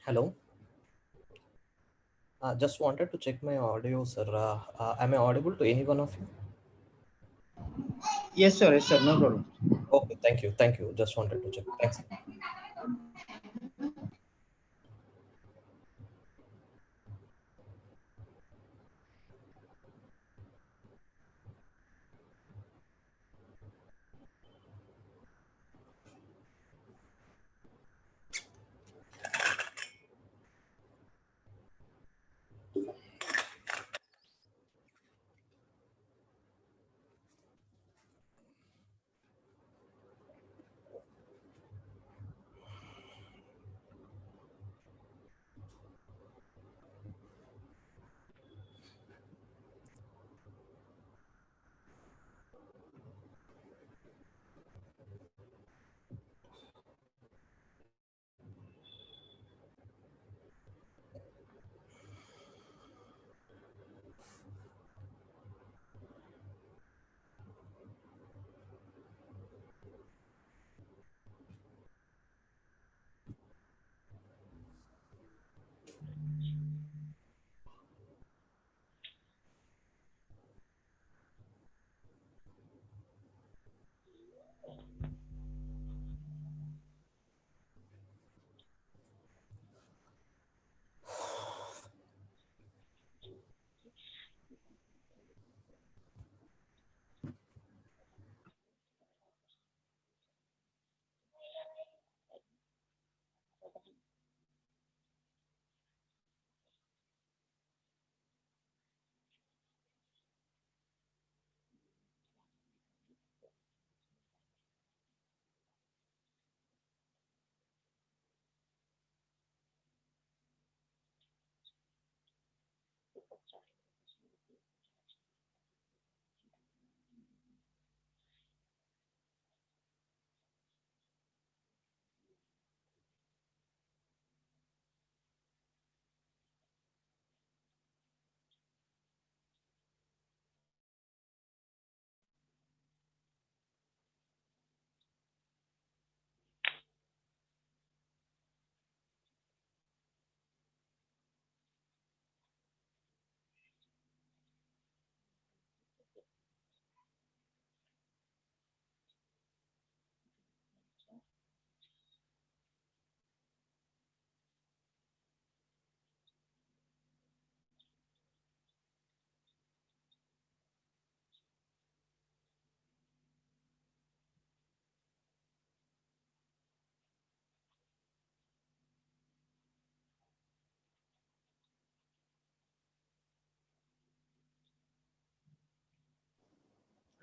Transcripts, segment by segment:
Hello. Just wanted to check my audio, sir. Am I audible to any one of you? Yes, sir, no problem. Okay, thank you. Thank you. Just wanted to check. Thanks.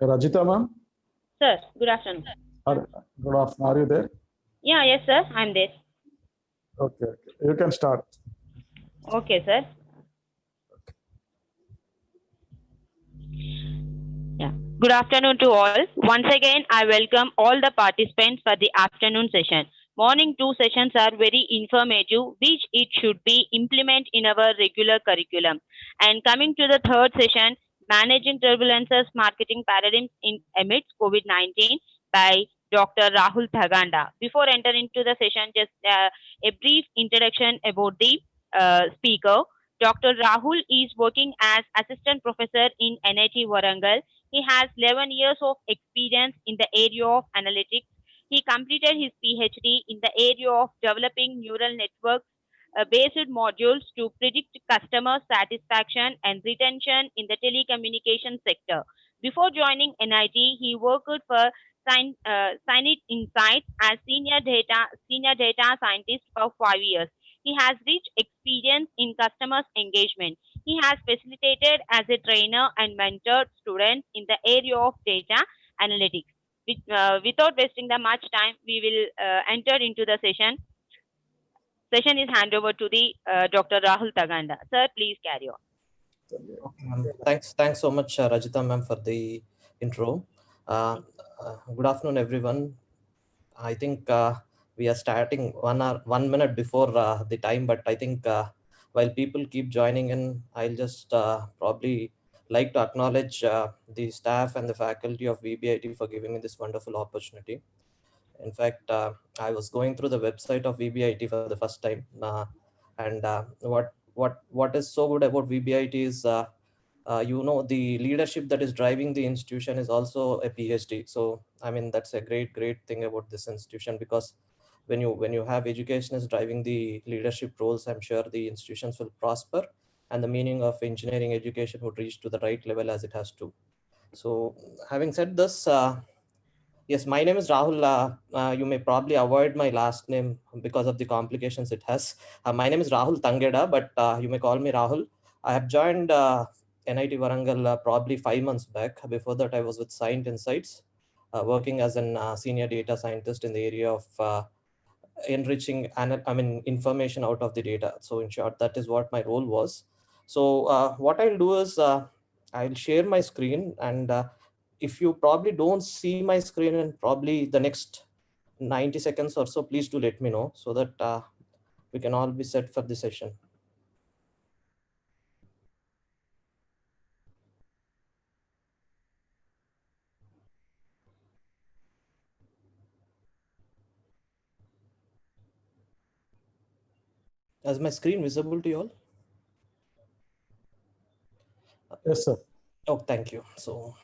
Rajita ma'am, Sir, good afternoon. good afternoon. Are you there? Yeah, yes, sir, I'm there. Okay, you can start. Okay, sir. Yeah. Good afternoon to all. Once again, I welcome all the participants for the afternoon session. Morning two sessions are very informative, which it should be implement in our regular curriculum. And coming to the third session, managing turbulences, marketing paradigms in amidst COVID-19 by Dr. Rahul Thaganda. Before entering into the session, just a brief introduction about the speaker. Dr. Rahul is working as assistant professor in NIT Warangal. He has 11 years of experience in the area of analytics. He completed his PhD in the area of developing neural networks based modules to predict customer satisfaction and retention in the telecommunication sector. Before joining NIT, he worked for Synit Insights as senior data scientist for 5 years. He has rich experience in customers engagement. He has facilitated as a trainer and mentored students in the area of data analytics. Without wasting the much time, we will enter into the session. Session is hand over to the Dr. Rahul Taganda. Sir, please carry on. Okay, ma'am. Thanks so much, Rajita ma'am, for the intro. Good afternoon, everyone. I think we are starting 1 hour, 1 minute before the time, but I think while people keep joining in, I'll just probably like to acknowledge the staff and the faculty of VBIT for giving me this wonderful opportunity. In fact, I was going through the website of VBIT for the first time. And what is so good about VBIT is the leadership that is driving the institution is also a PhD. So I mean, that's a great thing about this institution, because when you have educationists driving the leadership roles, I'm sure the institutions will prosper, and the meaning of engineering education would reach to the right level as it has to. So having said this, yes, my name is Rahul. You may probably avoid my last name because of the complications it has. My name is Rahul Tangeda, but you may call me Rahul. I have joined NIT Warangal probably 5 months back. Before that, I was with Scient Insights, working as an senior data scientist in the area of enriching information out of the data. So in short, that is what my role was. So what I'll do is I'll share my screen, and if you probably don't see my screen in probably the next 90 seconds or so, please do let me know, so that we can all be set for the session. Is my screen visible to you all? Yes, sir. Oh, thank you. So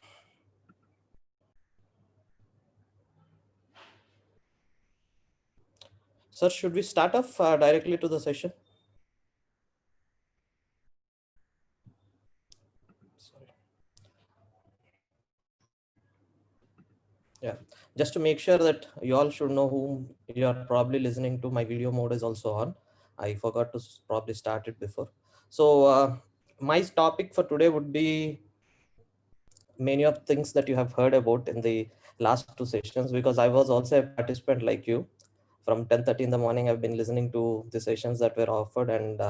sir, should we start off directly to the session? Sorry. Yeah, just to make sure that you all should know whom you are probably listening to, my video mode is also on. I forgot to probably start it before. So my topic for today would be many of things that you have heard about in the last two sessions, because I was also a participant like you. From 10:30 in the morning, I've been listening to the sessions that were offered, and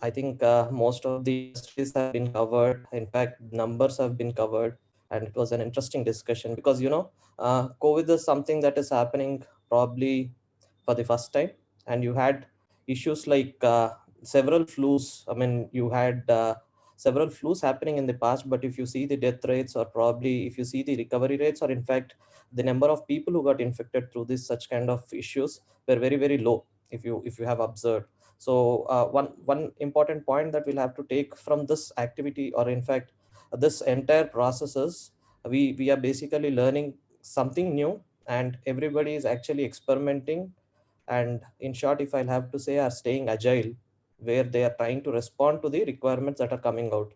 I think most of the industries have been covered. In fact, numbers have been covered, and it was an interesting discussion, because COVID is something that is happening probably for the first time, and you had issues like several flus. I mean, you had several flus happening in the past, but if you see the death rates, or probably if you see the recovery rates, or in fact the number of people who got infected through this such kind of issues were very low, if you have observed. So one important point that we'll have to take from this activity, or in fact this entire process, is we are basically learning something new, and everybody is actually experimenting, and in short, if I'll have to say, are staying agile, where they are trying to respond to the requirements that are coming out.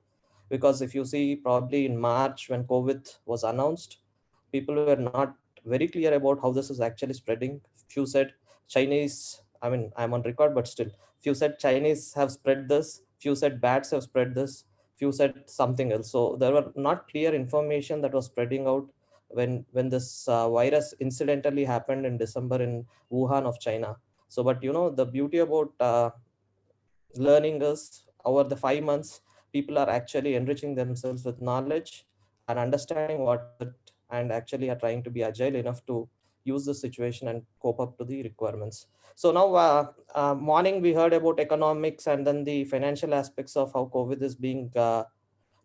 Because if you see, probably in March when COVID was announced, people were not very clear about how this is actually spreading. Few said Chinese, I mean, I'm on record, but still, few said Chinese have spread this, few said bats have spread this, few said something else. So there were not clear information that was spreading out when this virus incidentally happened in December in Wuhan of China. So, but the beauty about learning is, over the 5 months, people are actually enriching themselves with knowledge and understanding what it, and actually are trying to be agile enough to use the situation and cope up to the requirements. So now, morning we heard about economics and then the financial aspects of how COVID is being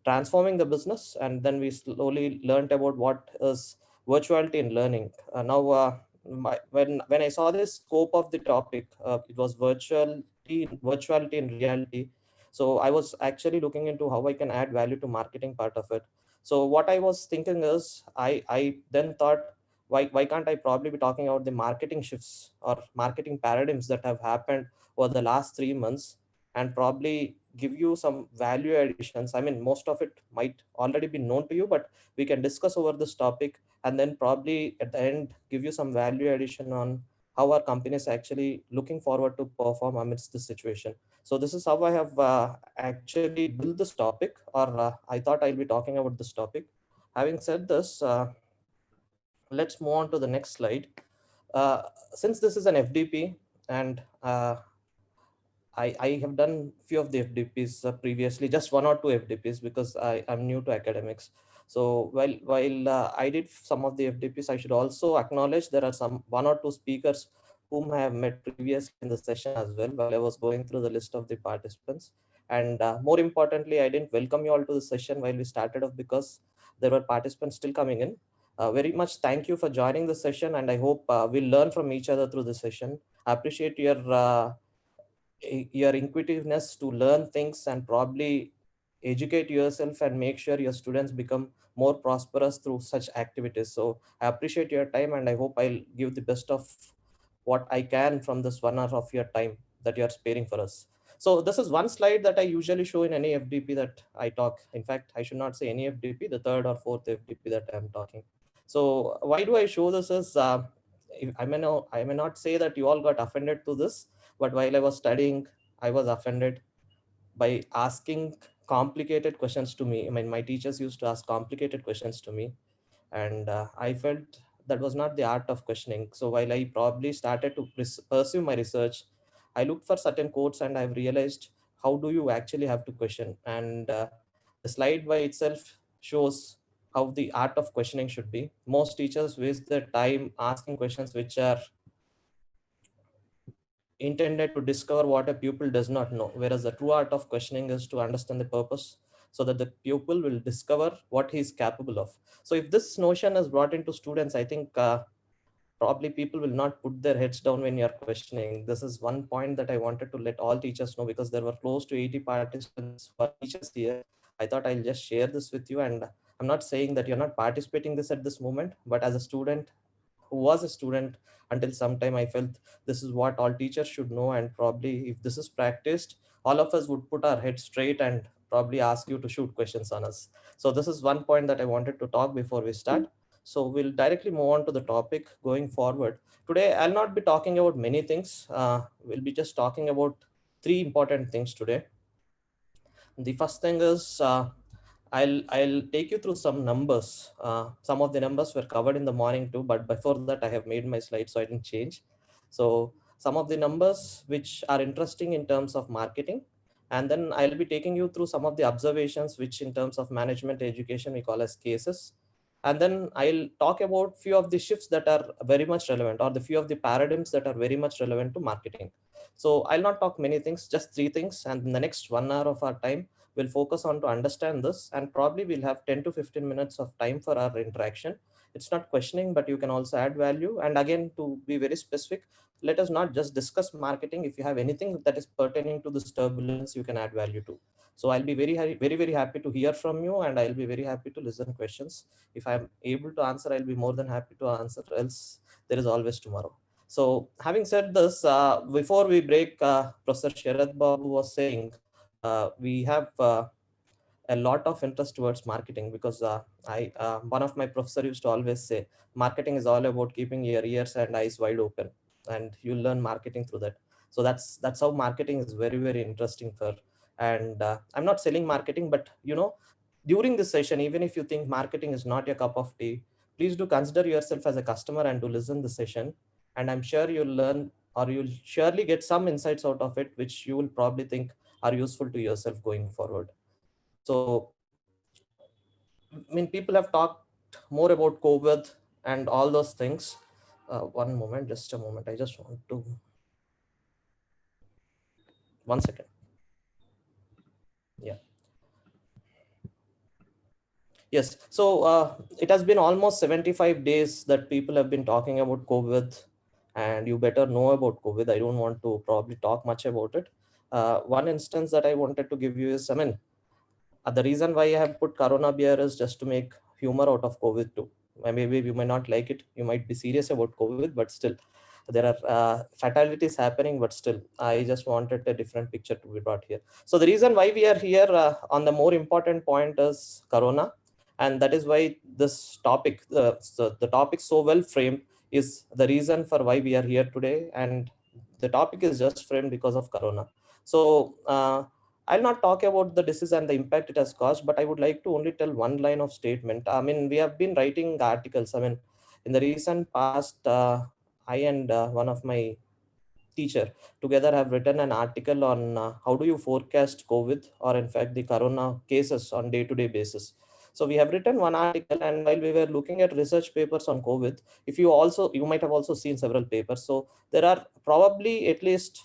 transforming the business, and then we slowly learned about what is virtuality in learning. Now, when I saw this scope of the topic, it was virtuality in reality. So I was actually looking into how I can add value to marketing part of it. So what I was thinking is, I then thought, why can't I probably be talking about the marketing shifts or marketing paradigms that have happened over the last 3 months, and probably give you some value additions. I mean, most of it might already be known to you, but we can discuss over this topic, and then probably at the end give you some value addition on how our company is actually looking forward to perform amidst this situation. So this is how I have actually built this topic, or I thought I'll be talking about this topic. Having said this, let's move on to the next slide. Since this is an FDP, and I have done few of the FDPs previously, just one or two FDPs, because I'm new to academics. So while I did some of the FDPs, I should also acknowledge there are some one or two speakers whom I have met previously in the session as well, while I was going through the list of the participants. And more importantly, I didn't welcome you all to the session while we started off, because there were participants still coming in. Very much thank you for joining the session, and I hope we'll learn from each other through the session. I appreciate your your inquisitiveness to learn things and probably educate yourself and make sure your students become more prosperous through such activities. So I appreciate your time, and I hope I'll give the best of what I can from this 1 hour of your time that you're sparing for us. So this is one slide that I usually show in any FDP that I talk. In fact, I should not say any FDP, the third or fourth FDP that I'm talking. So why do I show this is, I may not say that you all got offended to this, but while I was studying, I was offended by asking complicated questions to me. I mean, my teachers used to ask complicated questions to me, and I felt that was not the art of questioning. So while I probably started to pursue my research, I looked for certain quotes, and I've realized how do you actually have to question. And the slide by itself shows how the art of questioning should be. Most teachers waste their time asking questions which are intended to discover what a pupil does not know, whereas the true art of questioning is to understand the purpose so that the pupil will discover what he is capable of. So if this notion is brought into students, I think probably people will not put their heads down when you're questioning. This is one point that I wanted to let all teachers know, because there were close to 80 participants for teachers here. I thought I'll just share this with you, and I'm not saying that you're not participating this at this moment, but as a student who was a student until some time, I felt this is what all teachers should know. And probably if this is practiced, all of us would put our heads straight and probably ask you to shoot questions on us. So this is one point that I wanted to talk before we start. So we'll directly move on to the topic going forward. Today, I'll not be talking about many things. We'll be just talking about three important things today. The first thing is I'll take you through some numbers. Some of the numbers were covered in the morning too, but before that I have made my slide, so I didn't change. So some of the numbers which are interesting in terms of marketing, and then I'll be taking you through some of the observations which in terms of management education we call as cases. And then I'll talk about few of the shifts that are very much relevant, or the few of the paradigms that are very much relevant to marketing. So I'll not talk many things, just three things. And in the next 1 hour of our time, we'll focus on to understand this, and probably we'll have 10 to 15 minutes of time for our interaction. It's not questioning, but you can also add value. And again, to be very specific, let us not just discuss marketing. If you have anything that is pertaining to this turbulence, you can add value to. So I'll be very happy to hear from you, and I'll be very happy to listen questions. If I'm able to answer, I'll be more than happy to answer, else there is always tomorrow. So having said this, before we break, Professor Sharad Babu was saying, we have a lot of interest towards marketing, because one of my professor used to always say, marketing is all about keeping your ears and eyes wide open, and you'll learn marketing through that. So that's how marketing is very interesting for. And I'm not selling marketing, but during this session, even if you think marketing is not your cup of tea, please do consider yourself as a customer and to listen the session. And I'm sure you'll learn, or you'll surely get some insights out of it, which you will probably think are useful to yourself going forward. So, I mean, people have talked more about COVID and all those things. One moment, just a moment. I just want to, 1 second. Yeah. Yes. So it has been almost 75 days that people have been talking about COVID, and you better know about COVID. I don't want to probably talk much about it. One instance that I wanted to give you is, I mean, the reason why I have put Corona beer is just to make humor out of COVID too. Maybe you might not like it. You might be serious about COVID, but still, there are fatalities happening. But still, I just wanted a different picture to be brought here. So the reason why we are here on the more important point is Corona, and that is why this topic, so the topic so well framed, is the reason for why we are here today. And the topic is just framed because of Corona. So I'll not talk about the disease and the impact it has caused, but I would like to only tell one line of statement. I mean, we have been writing articles. I mean, in the recent past, I and one of my teacher together have written an article on how do you forecast COVID, or in fact the Corona cases on day-to-day basis. So we have written one article, and while we were looking at research papers on COVID, if you might have also seen several papers. So there are probably at least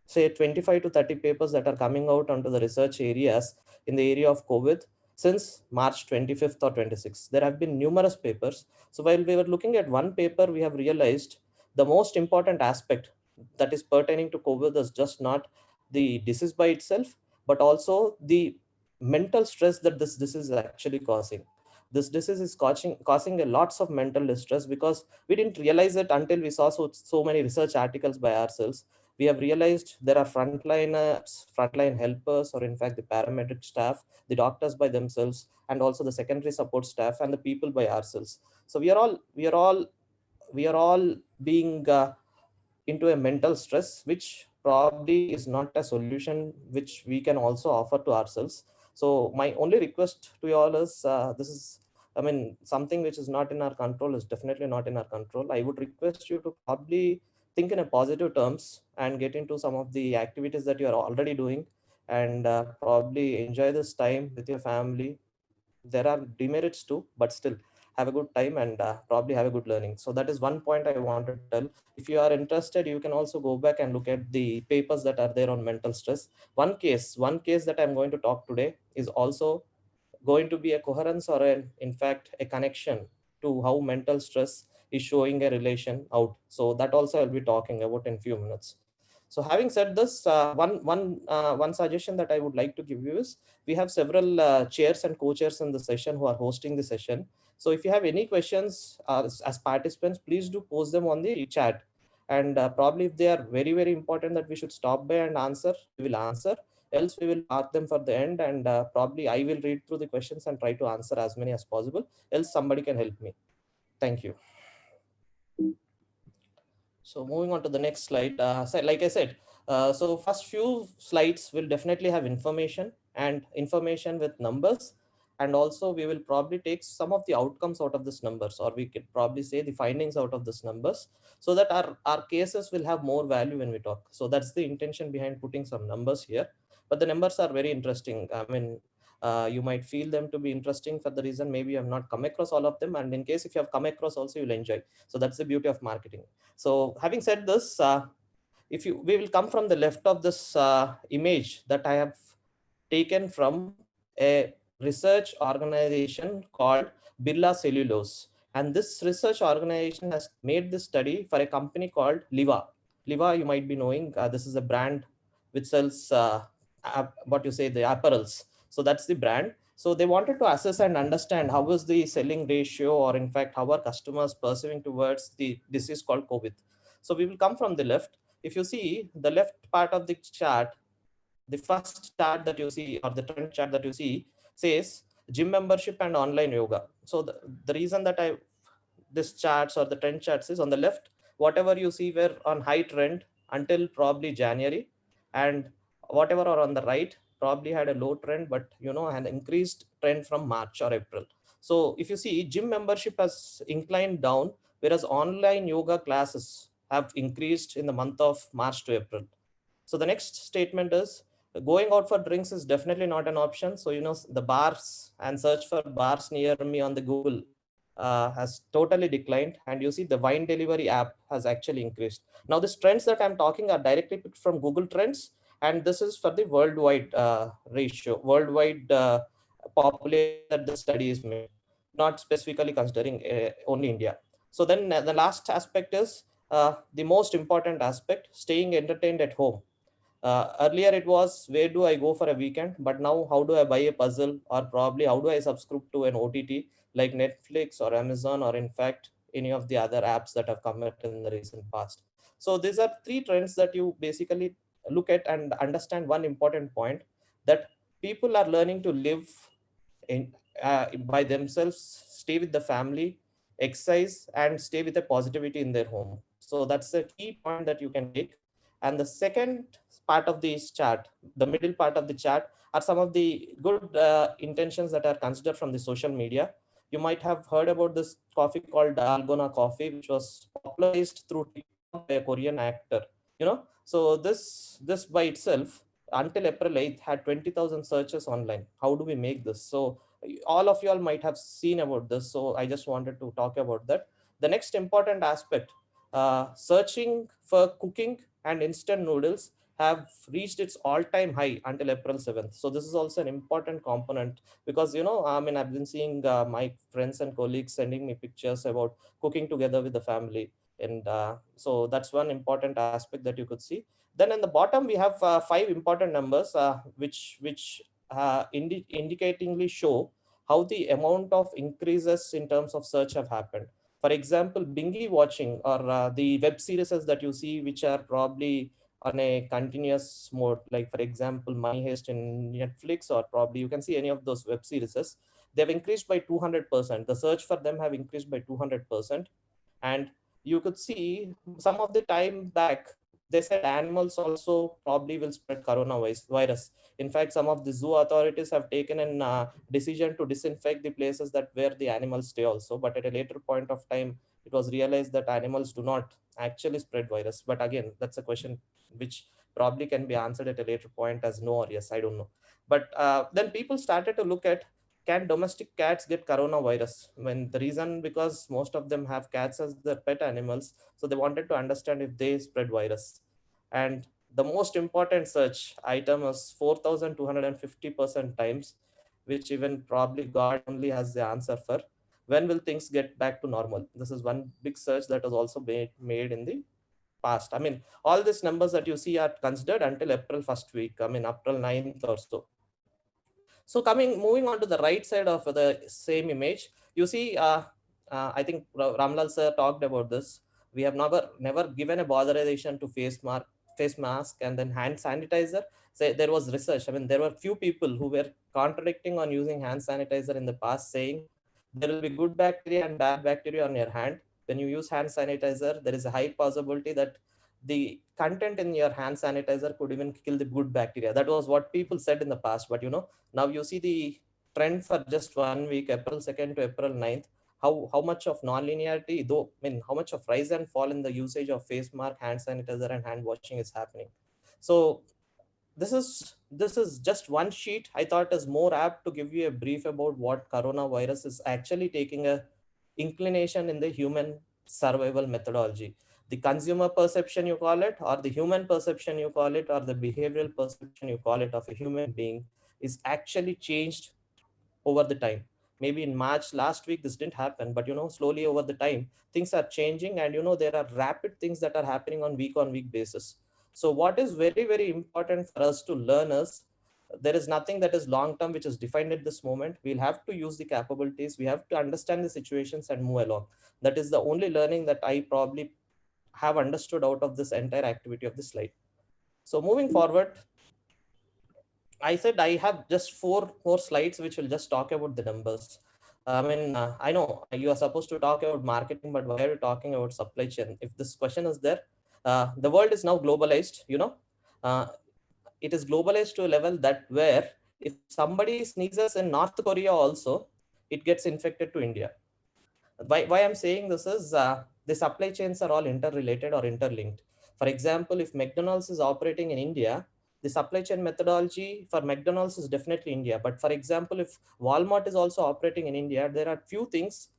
say 25 to 30 papers that are coming out onto the research areas in the area of COVID since March 25th or 26th. There have been numerous papers. So while we were looking at one paper, we have realized the most important aspect that is pertaining to COVID is just not the disease by itself, but also the mental stress that this disease is actually causing. This disease is causing a lots of mental distress, because we didn't realize it until we saw so many research articles by ourselves. We have realized there are frontline helpers, or in fact the paramedic staff, the doctors by themselves, and also the secondary support staff and the people by ourselves. So we are all being into a mental stress, which probably is not a solution which we can also offer to ourselves. So my only request to you all is, this is, I mean, something which is not in our control is definitely not in our control. I would request you to probably think in a positive terms and get into some of the activities that you are already doing, and probably enjoy this time with your family. There are demerits too, but still have a good time, and probably have a good learning. So that is one point I wanted to tell. If you are interested, you can also go back and look at the papers that are there on mental stress. One case that I'm going to talk today is also going to be a coherence, or in fact a connection to how mental stress is showing a relation out. So that also I'll be talking about in few minutes. So having said this, one suggestion that I would like to give you is, we have several chairs and co-chairs in the session who are hosting the session. So if you have any questions as participants, please do post them on the chat. And probably if they are very, very important that we should stop by and answer, we will answer. Else we will park them for the end, and probably I will read through the questions and try to answer as many as possible. Else somebody can help me. Thank you. So moving on to the next slide, so like I said, so first few slides will definitely have information, and information with numbers, and also we will probably take some of the outcomes out of this numbers, or we could probably say the findings out of this numbers, so that our cases will have more value when we talk. So that's the intention behind putting some numbers here. But the numbers are very interesting. I mean, you might feel them to be interesting for the reason maybe you have not come across all of them, and in case if you have come across also, you'll enjoy. So that's the beauty of marketing. So having said this, we will come from the left of this image that I have taken from a research organization called Birla Cellulose. And this research organization has made this study for a company called Liva. Liva, you might be knowing, this is a brand which sells what you say, the apparels. So that's the brand. So they wanted to assess and understand how is the selling ratio, or in fact, how are customers perceiving towards the disease called COVID. So we will come from the left. If you see the left part of the chart, the first chart that you see, or the trend chart that you see, says gym membership and online yoga. So the reason that this charts or the trend charts is, on the left, whatever you see were on high trend until probably January, and whatever are on the right probably had a low trend, but an increased trend from March or April. So if you see, gym membership has inclined down, whereas online yoga classes have increased in the month of March to April. So the next statement is, going out for drinks is definitely not an option. So, the bars and search for bars near me on the Google has totally declined. And you see the wine delivery app has actually increased. Now, these trends that I'm talking are directly picked from Google Trends. And this is for the worldwide ratio, worldwide population that the study is made, not specifically considering only India. So then the last aspect is the most important aspect, staying entertained at home. Earlier it was, where do I go for a weekend? But now, how do I buy a puzzle, or probably how do I subscribe to an OTT like Netflix or Amazon, or in fact any of the other apps that have come out in the recent past. So these are three trends that you basically look at and understand one important point, that people are learning to live in by themselves, stay with the family, exercise, and stay with a positivity in their home. So that's the key point that you can take. And the second part of this chart, the middle part of the chart, are some of the good intentions that are considered from the social media. You might have heard about this coffee called Dalgona coffee, which was popularized through TikTok by a Korean actor. So this by itself, until April 8th, had 20,000 searches online. How do we make this? So all of you all might have seen about this. So I just wanted to talk about that. The next important aspect, searching for cooking and instant noodles have reached its all-time high until April 7th. So this is also an important component, because I've been seeing my friends and colleagues sending me pictures about cooking together with the family. And so that's one important aspect that you could see. Then in the bottom, we have 5 important numbers, which indicatingly show how the amount of increases in terms of search have happened. For example, binge watching, or the web series that you see, which are probably on a continuous mode, like for example, Money Heist in Netflix, or probably you can see any of those web series, they've increased by 200%. The search for them have increased by 200%. And you could see some of the time back, they said animals also probably will spread coronavirus. In fact, some of the zoo authorities have taken a decision to disinfect the places that where the animals stay also. But at a later point of time, it was realized that animals do not actually spread virus. But again, that's a question which probably can be answered at a later point as no or yes, I don't know. But then people started to look at, can domestic cats get coronavirus? When the reason, because most of them have cats as their pet animals, so they wanted to understand if they spread virus. And the most important search item is 4,250% times, which even probably God only has the answer for. When will things get back to normal? This is one big search that was also made in the past. I mean, all these numbers that you see are considered until April first week, I mean, April 9th or so. So moving on to the right side of the same image, you see, I think Ramlal sir talked about this. We have never given a botherization to face mask and then hand sanitizer. So there was research. I mean, there were few people who were contradicting on using hand sanitizer in the past, saying there will be good bacteria and bad bacteria on your hand. When you use hand sanitizer, there is a high possibility that the content in your hand sanitizer could even kill the good bacteria. That was what people said in the past. But now you see the trend for just 1 week, April 2nd to April 9th, how much of non-linearity, though, I mean, how much of rise and fall in the usage of face mask, hand sanitizer, and hand washing is happening. So this is just one sheet. I thought is more apt to give you a brief about what coronavirus is actually taking a inclination in the human survival methodology. The consumer perception, you call it, or the human perception, you call it, or the behavioral perception, you call it, of a human being is actually changed over the time. Maybe in March last week this didn't happen, but slowly over the time things are changing, and there are rapid things that are happening on week basis. So what is very, very important for us to learn is, there is nothing that is long term which is defined at this moment. We'll have to use the capabilities, we have to understand the situations and move along. That is the only learning that I probably have understood out of this entire activity of this slide. So moving forward, I said I have just 4 more slides which will just talk about the numbers. I mean, I know you are supposed to talk about marketing, but why are you talking about supply chain? If this question is there, the world is now globalized. It is globalized to a level that where if somebody sneezes in North Korea also, it gets infected to India. Why I'm saying this is, the supply chains are all interrelated or interlinked. For example, if McDonald's is operating in India, the supply chain methodology for McDonald's is definitely India. But for example, if Walmart is also operating in India, there are few things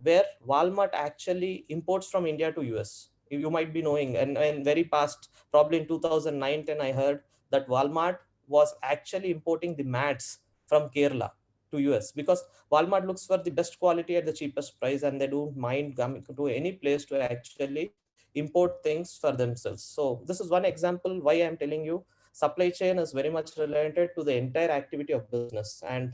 where Walmart actually imports from India to US. You might be knowing, and very past, probably in 2009-10, I heard that Walmart was actually importing the mats from Kerala to US, because Walmart looks for the best quality at the cheapest price, and they don't mind coming to any place to actually import things for themselves. So this is one example why I'm telling you supply chain is very much related to the entire activity of business. And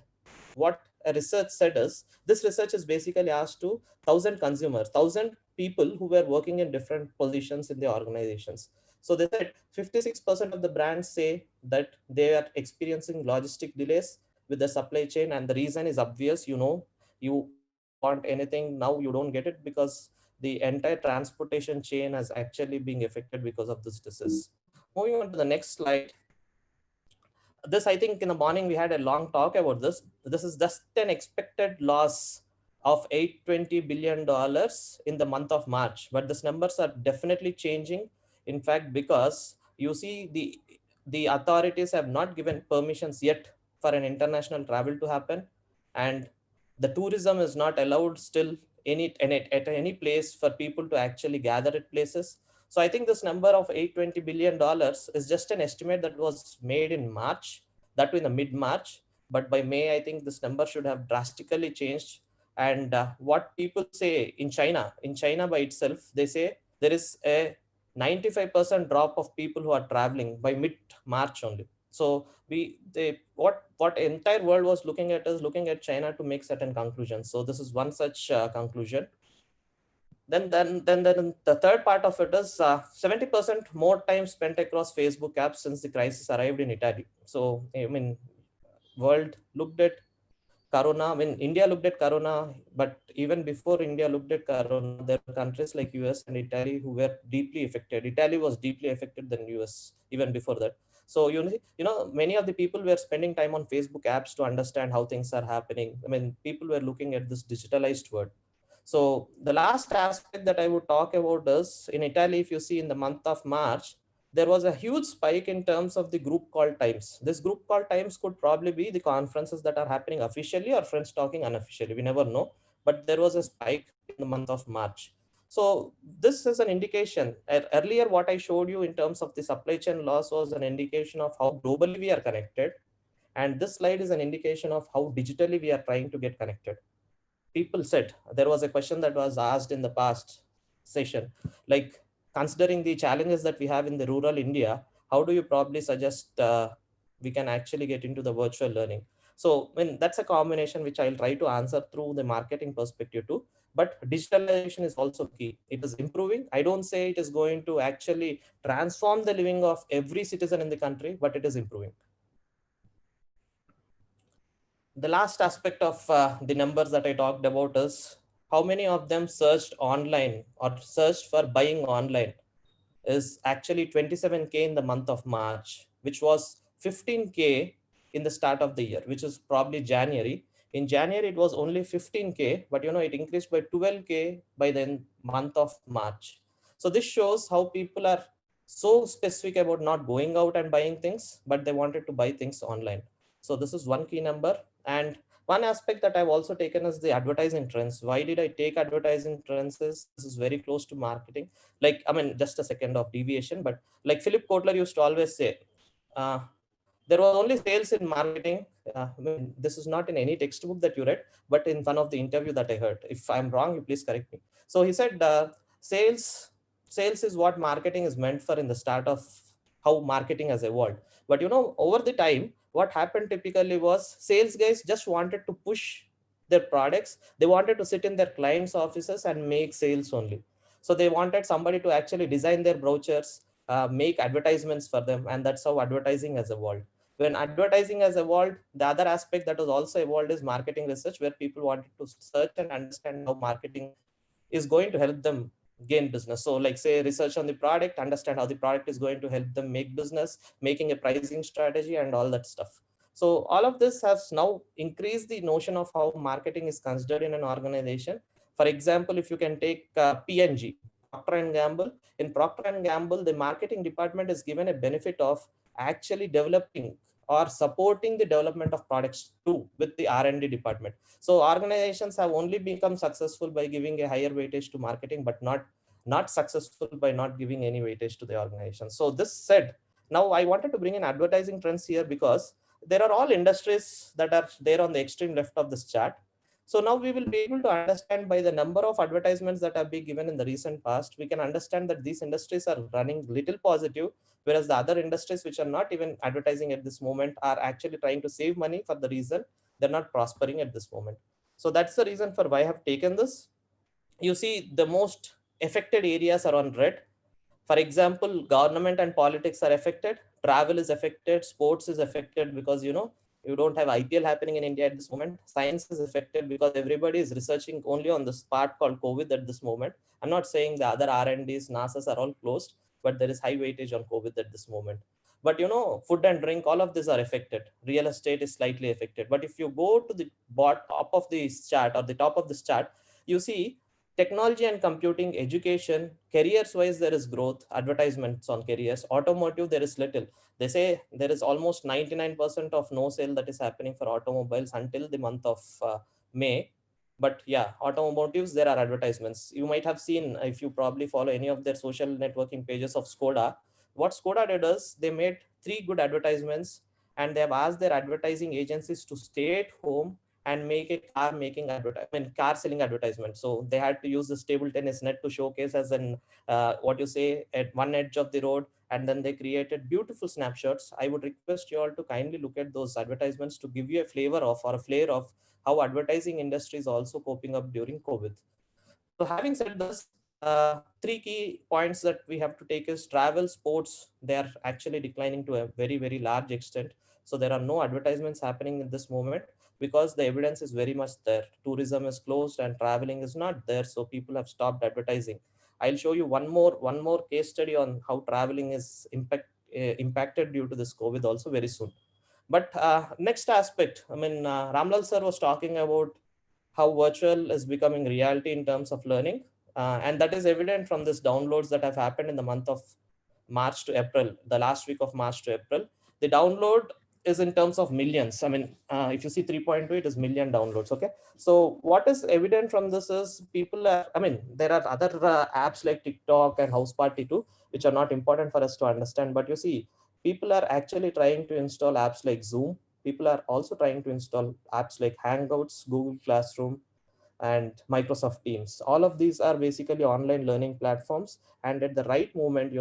what a research said is, this research is basically asked to 1,000 consumers, 1,000 people who were working in different positions in the organizations. So they said 56% of the brands say that they are experiencing logistic delays with the supply chain, and the reason is obvious. You want anything now, you don't get it, because the entire transportation chain has actually been affected because of this disease. Moving on to the next slide. This, I think in the morning we had a long talk about this. This is just an expected loss of $820 billion in the month of March, but these numbers are definitely changing. In fact, because you see the authorities have not given permissions yet for an international travel to happen, and the tourism is not allowed still at any place for people to actually gather at places. So I think this number of $820 billion is just an estimate that was made in March, that in the mid-March. But by May, I think this number should have drastically changed. And what people say in China by itself, they say there is a 95% drop of people who are traveling by mid-March only. So what entire world was looking at is looking at China to make certain conclusions. So this is one such conclusion. Then the third part of it is 70% more time spent across Facebook apps since the crisis arrived in Italy. So I mean, world looked at Corona. I mean, India looked at Corona, but even before India looked at Corona, there were countries like US and Italy who were deeply affected. Italy was deeply affected than US even before that. So many of the people were spending time on Facebook apps to understand how things are happening. I mean, people were looking at this digitalized world. So the last aspect that I would talk about is in Italy, if you see in the month of March, there was a huge spike in terms of the group call times. This group call times could probably be the conferences that are happening officially or friends talking unofficially. We never know. But there was a spike in the month of March. So this is an indication. Earlier, what I showed you in terms of the supply chain loss was an indication of how globally we are connected. And this slide is an indication of how digitally we are trying to get connected. People said, there was a question that was asked in the past session, like considering the challenges that we have in the rural India, how do you probably suggest we can actually get into the virtual learning? So that's a combination which I'll try to answer through the marketing perspective too. But digitalization is also key. It is improving. I don't say it is going to actually transform the living of every citizen in the country, but it is improving. The last aspect of the numbers that I talked about is how many of them searched online or searched for buying online is actually 27K in the month of March, which was 15K in the start of the year, which is probably January. In January, it was only 15K, but it increased by 12K by the month of March. So this shows how people are so specific about not going out and buying things, but they wanted to buy things online. So this is one key number. And one aspect that I've also taken is the advertising trends. Why did I take advertising trends? This is very close to marketing. Like, I mean, just a second of deviation, but like Philip Kotler used to always say, uh, there was only sales in marketing. I mean, this is not in any textbook that you read, but in one of the interview that I heard. If I'm wrong, you please correct me. So he said, sales is what marketing is meant for in the start of how marketing has evolved. But over the time, what happened typically was sales guys just wanted to push their products. They wanted to sit in their clients' offices and make sales only. So they wanted somebody to actually design their brochures, make advertisements for them, and that's how advertising has evolved. When advertising has evolved, the other aspect that has also evolved is marketing research, where people wanted to search and understand how marketing is going to help them gain business. So like say research on the product, understand how the product is going to help them make business, making a pricing strategy and all that stuff. So all of this has now increased the notion of how marketing is considered in an organization. For example, if you can take P&G, Procter and Gamble. In Procter and Gamble, the marketing department is given a benefit of actually developing or supporting the development of products too with the R&D department. So organizations have only become successful by giving a higher weightage to marketing, but not successful by not giving any weightage to the organization. So this said, now I wanted to bring in advertising trends here because there are all industries that are there on the extreme left of this chart. So now we will be able to understand by the number of advertisements that have been given in the recent past, we can understand that these industries are running little positive, whereas the other industries which are not even advertising at this moment are actually trying to save money for the reason they're not prospering at this moment. So that's the reason for why I have taken this. You see the most affected areas are on red. For example, government and politics are affected, travel is affected, sports is affected because you don't have IPL happening in India at this moment. Science is affected because everybody is researching only on this part called COVID at this moment. I'm not saying the other R&Ds, NASA's are all closed, but there is high weightage on COVID at this moment. But food and drink, all of these are affected. Real estate is slightly affected. But if you go to the top of this chart or the top of this chart, you see technology and computing, education, careers wise, there is growth, advertisements on careers, automotive, there is little. They say there is almost 99% of no sale that is happening for automobiles until the month of May. But yeah, automotives, there are advertisements. You might have seen, if you probably follow any of their social networking pages of Skoda, what Skoda did is they made 3 good advertisements and they have asked their advertising agencies to stay at home and make a car selling advertisement. So they had to use this table tennis net to showcase as an what you say at one edge of the road, and then they created beautiful snapshots. I would request you all to kindly look at those advertisements to give you a flavor of or a flair of how advertising industry is also coping up during COVID. So having said this, three key points that we have to take is travel, sports, they are actually declining to a very, very large extent. So there are no advertisements happening in this moment because the evidence is very much there. Tourism is closed and traveling is not there. So people have stopped advertising. I'll show you one more case study on how traveling is impacted due to this COVID also very soon. But next aspect, Ramlal sir was talking about how virtual is becoming reality in terms of learning. And that is evident from this downloads that have happened in the month of March to April, the last week of March to April. The download is in terms of millions. If you see 3.2, it is million downloads. Okay. So what is evident from this is people are, there are other apps like TikTok and House Party too, which are not important for us to understand. But you see, people are actually trying to install apps like Zoom. People are also trying to install apps like Hangouts, Google Classroom, and Microsoft Teams. All of these are basically online learning platforms. And at the right moment,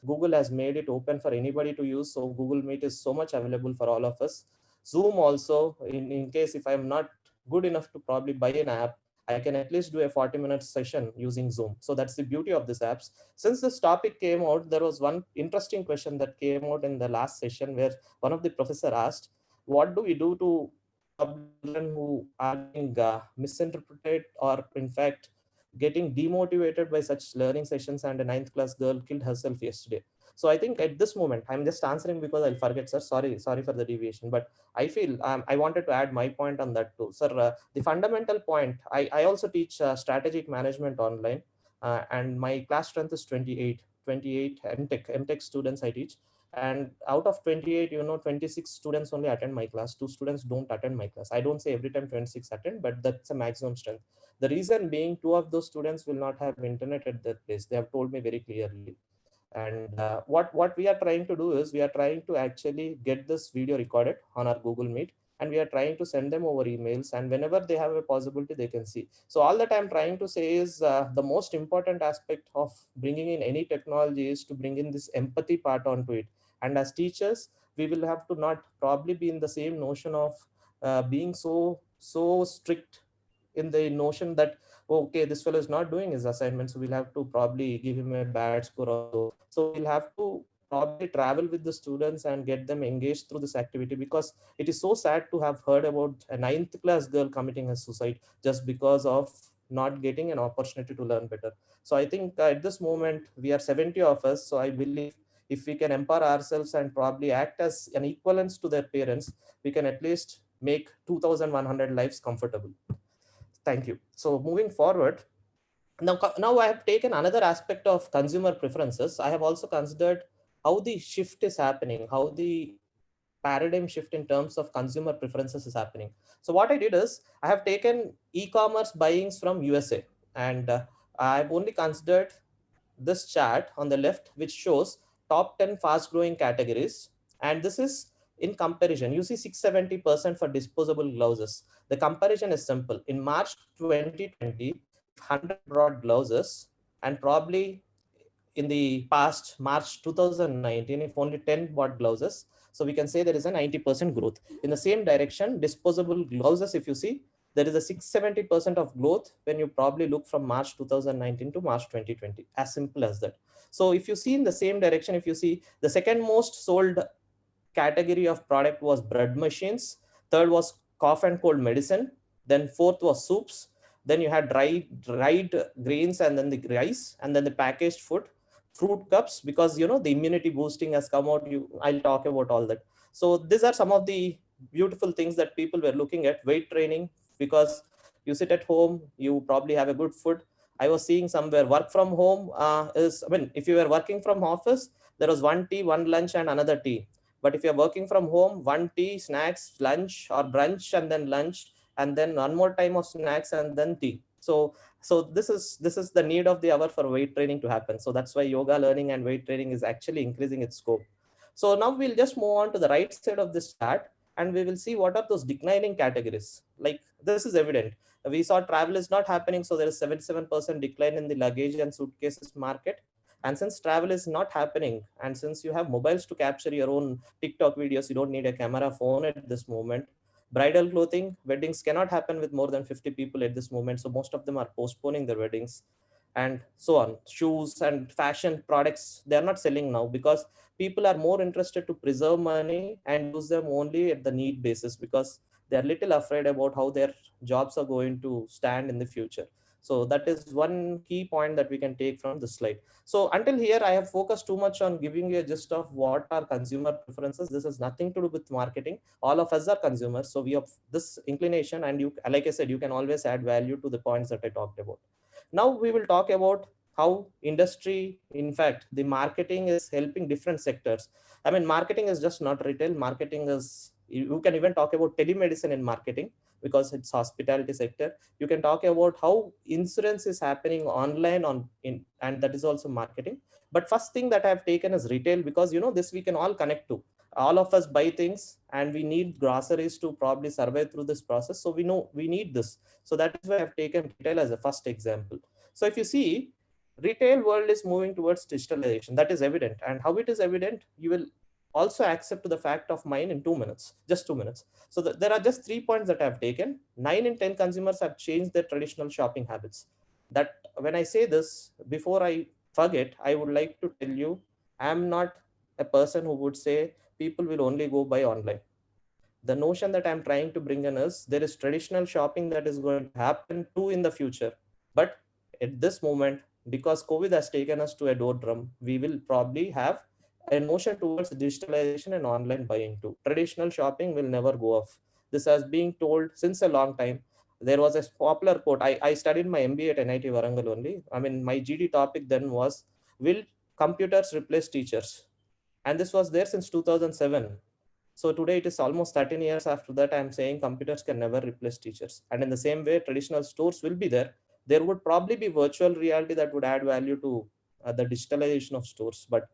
Google has made it open for anybody to use. So Google Meet is so much available for all of us. Zoom also, in case if I'm not good enough to probably buy an app, I can at least do a 40-minute session using Zoom. So that's the beauty of these apps. Since this topic came out, there was one interesting question that came out in the last session where one of the professor asked, what do we do to children who are being misinterpreted or in fact getting demotivated by such learning sessions, and a ninth class girl killed herself yesterday. So I think at this moment, I'm just answering because I'll forget, sir. Sorry for the deviation, but I feel I wanted to add my point on that too, sir. The fundamental point, I also teach strategic management online, and my class strength is 28 MTech students I teach. And out of 28, 26 students only attend my class. 2 students don't attend my class. I don't say every time 26 attend, but that's a maximum strength. The reason being, 2 of those students will not have internet at their place. They have told me very clearly. And what we are trying to do is we are trying to actually get this video recorded on our Google Meet, and we are trying to send them over emails, and whenever they have a possibility, they can see. So all that I'm trying to say is the most important aspect of bringing in any technology is to bring in this empathy part onto it. And as teachers, we will have to not probably be in the same notion of being so strict in the notion that, okay, this fellow is not doing his assignment, so we'll have to probably give him a bad score also. So we'll have to probably travel with the students and get them engaged through this activity, because it is so sad to have heard about a ninth class girl committing a suicide just because of not getting an opportunity to learn better. So I think at this moment we are 70 of us. So I believe if we can empower ourselves and probably act as an equivalence to their parents, we can at least make 2,100 lives comfortable. Thank you. So moving forward, now I have taken another aspect of consumer preferences. I have also considered how the shift is happening, how the paradigm shift in terms of consumer preferences is happening. So what I did is I have taken e-commerce buyings from USA, and I've only considered this chart on the left, which shows top 10 fast growing categories. And this is in comparison. You see 670% for disposable gloves. The comparison is simple. In March 2020, 100 brought gloves, and probably in the past March 2019, if only 10 bought gloves. So we can say there is a 90% growth. In the same direction, disposable gloves, if you see, there is a 670% of growth when you probably look from March 2019 to March 2020. As simple as that. So if you see in the same direction, if you see the second most sold category of product was bread machines, third was cough and cold medicine, then fourth was soups, then you had dried grains, and then the rice, and then the packaged food, fruit cups, because the immunity boosting has come out. I'll talk about all that. So these are some of the beautiful things that people were looking at. Weight training, because you sit at home, you probably have a good food. I was seeing somewhere work from home if you were working from office, there was one tea, one lunch, and another tea. But if you're working from home, one tea, snacks, lunch or brunch, and then lunch, and then one more time of snacks, and then tea. So this is the need of the hour for weight training to happen. So that's why yoga learning and weight training is actually increasing its scope. So now we'll just move on to the right side of this chart, and we will see what are those declining categories. Like this is evident. We saw travel is not happening, so there is 77% decline in the luggage and suitcases market. And since travel is not happening, and since you have mobiles to capture your own TikTok videos, you don't need a camera phone at this moment. Bridal clothing, weddings cannot happen with more than 50 people at this moment. So most of them are postponing their weddings and so on. Shoes and fashion products, they are not selling now because people are more interested to preserve money and use them only at the need basis, because they are little afraid about how their jobs are going to stand in the future. So that is one key point that we can take from this slide. So until here, I have focused too much on giving you a gist of what are consumer preferences. This has nothing to do with marketing. All of us are consumers. So we have this inclination, and you, like I said, you can always add value to the points that I talked about. Now we will talk about how industry, in fact, the marketing is helping different sectors. I mean, marketing is just not retail. Marketing is, you can even talk about telemedicine in marketing because it's hospitality sector. You can talk about how insurance is happening online and that is also marketing. But first thing that I've taken is retail, because this we can all connect to. All of us buy things and we need groceries to probably survive through this process. So we know we need this. So that is why I've taken retail as a first example. So if you see, retail world is moving towards digitalization. That is evident. And how it is evident, you will also accept the fact of mine in 2 minutes, just 2 minutes. So there are just 3 points that I've taken. 9 in 10 consumers have changed their traditional shopping habits. That when I say this, before I forget, I would like to tell you, I'm not a person who would say people will only go buy online. The notion that I'm trying to bring in is there is traditional shopping that is going to happen too in the future. But at this moment, because COVID has taken us to a doldrum, we will probably have a motion towards digitalization and online buying too. Traditional shopping will never go off. This has been told since a long time. There was a popular quote. I studied my MBA at NIT Warangal only. I mean, my GD topic then was, will computers replace teachers? And this was there since 2007. So today it is almost 13 years after that, I'm saying computers can never replace teachers. And in the same way, traditional stores will be there. There would probably be virtual reality that would add value to the digitalization of stores, but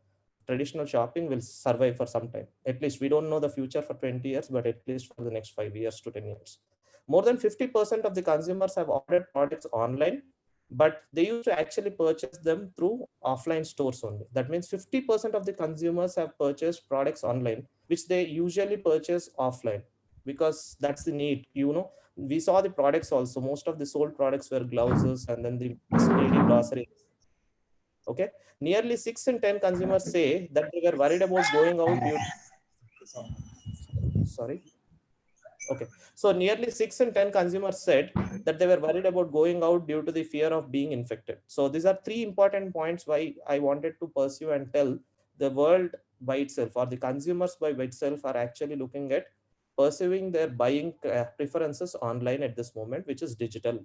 traditional shopping will survive for some time. At least we don't know the future for 20 years, but at least for the next 5 years to 10 years. More than 50% of the consumers have ordered products online, but they used to actually purchase them through offline stores only. That means 50% of the consumers have purchased products online, which they usually purchase offline, because that's the need. We saw the products also. Most of the sold products were gloves and then the daily grocery. Okay. Nearly 6 in 10 consumers say that they were worried about going out due. Sorry. Okay. So nearly 6 in 10 consumers said that they were worried about going out due to the fear of being infected. So these are 3 important points why I wanted to pursue and tell the world by itself, or the consumers by itself, are actually looking at pursuing their buying preferences online at this moment, which is digital.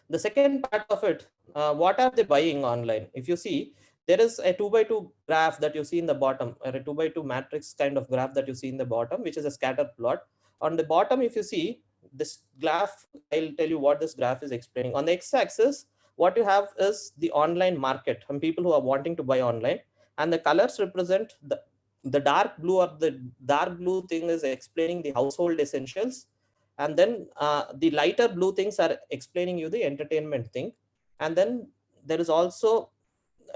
The second part of it, what are they buying online? If you see, there is a 2x2 graph that you see in the bottom, or a 2x2 matrix kind of graph that you see in the bottom, which is a scatter plot. On the bottom, if you see this graph, I'll tell you what this graph is explaining. On the x-axis, what you have is the online market and people who are wanting to buy online, and the colors represent the dark blue, or the dark blue thing is explaining the household essentials, and then the lighter blue things are explaining you the entertainment thing, and then there is also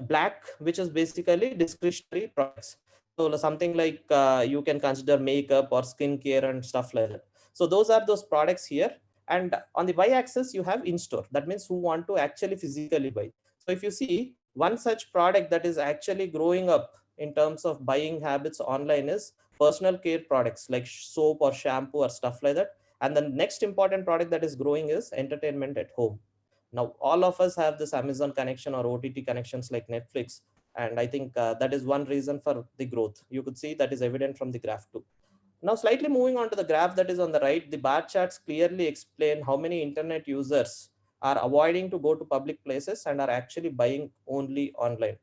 black, which is basically discretionary products. So something like you can consider makeup or skincare and stuff like that. So those are those products here. And on the y-axis, you have in-store. That means who want to actually physically buy. So if you see, one such product that is actually growing up in terms of buying habits online is personal care products like soap or shampoo or stuff like that. And the next important product that is growing is entertainment at home. Now, all of us have this Amazon connection or OTT connections like Netflix. And I think that is one reason for the growth. You could see that is evident from the graph too. Now, slightly moving on to the graph that is on the right, the bar charts clearly explain how many internet users are avoiding to go to public places and are actually buying only online.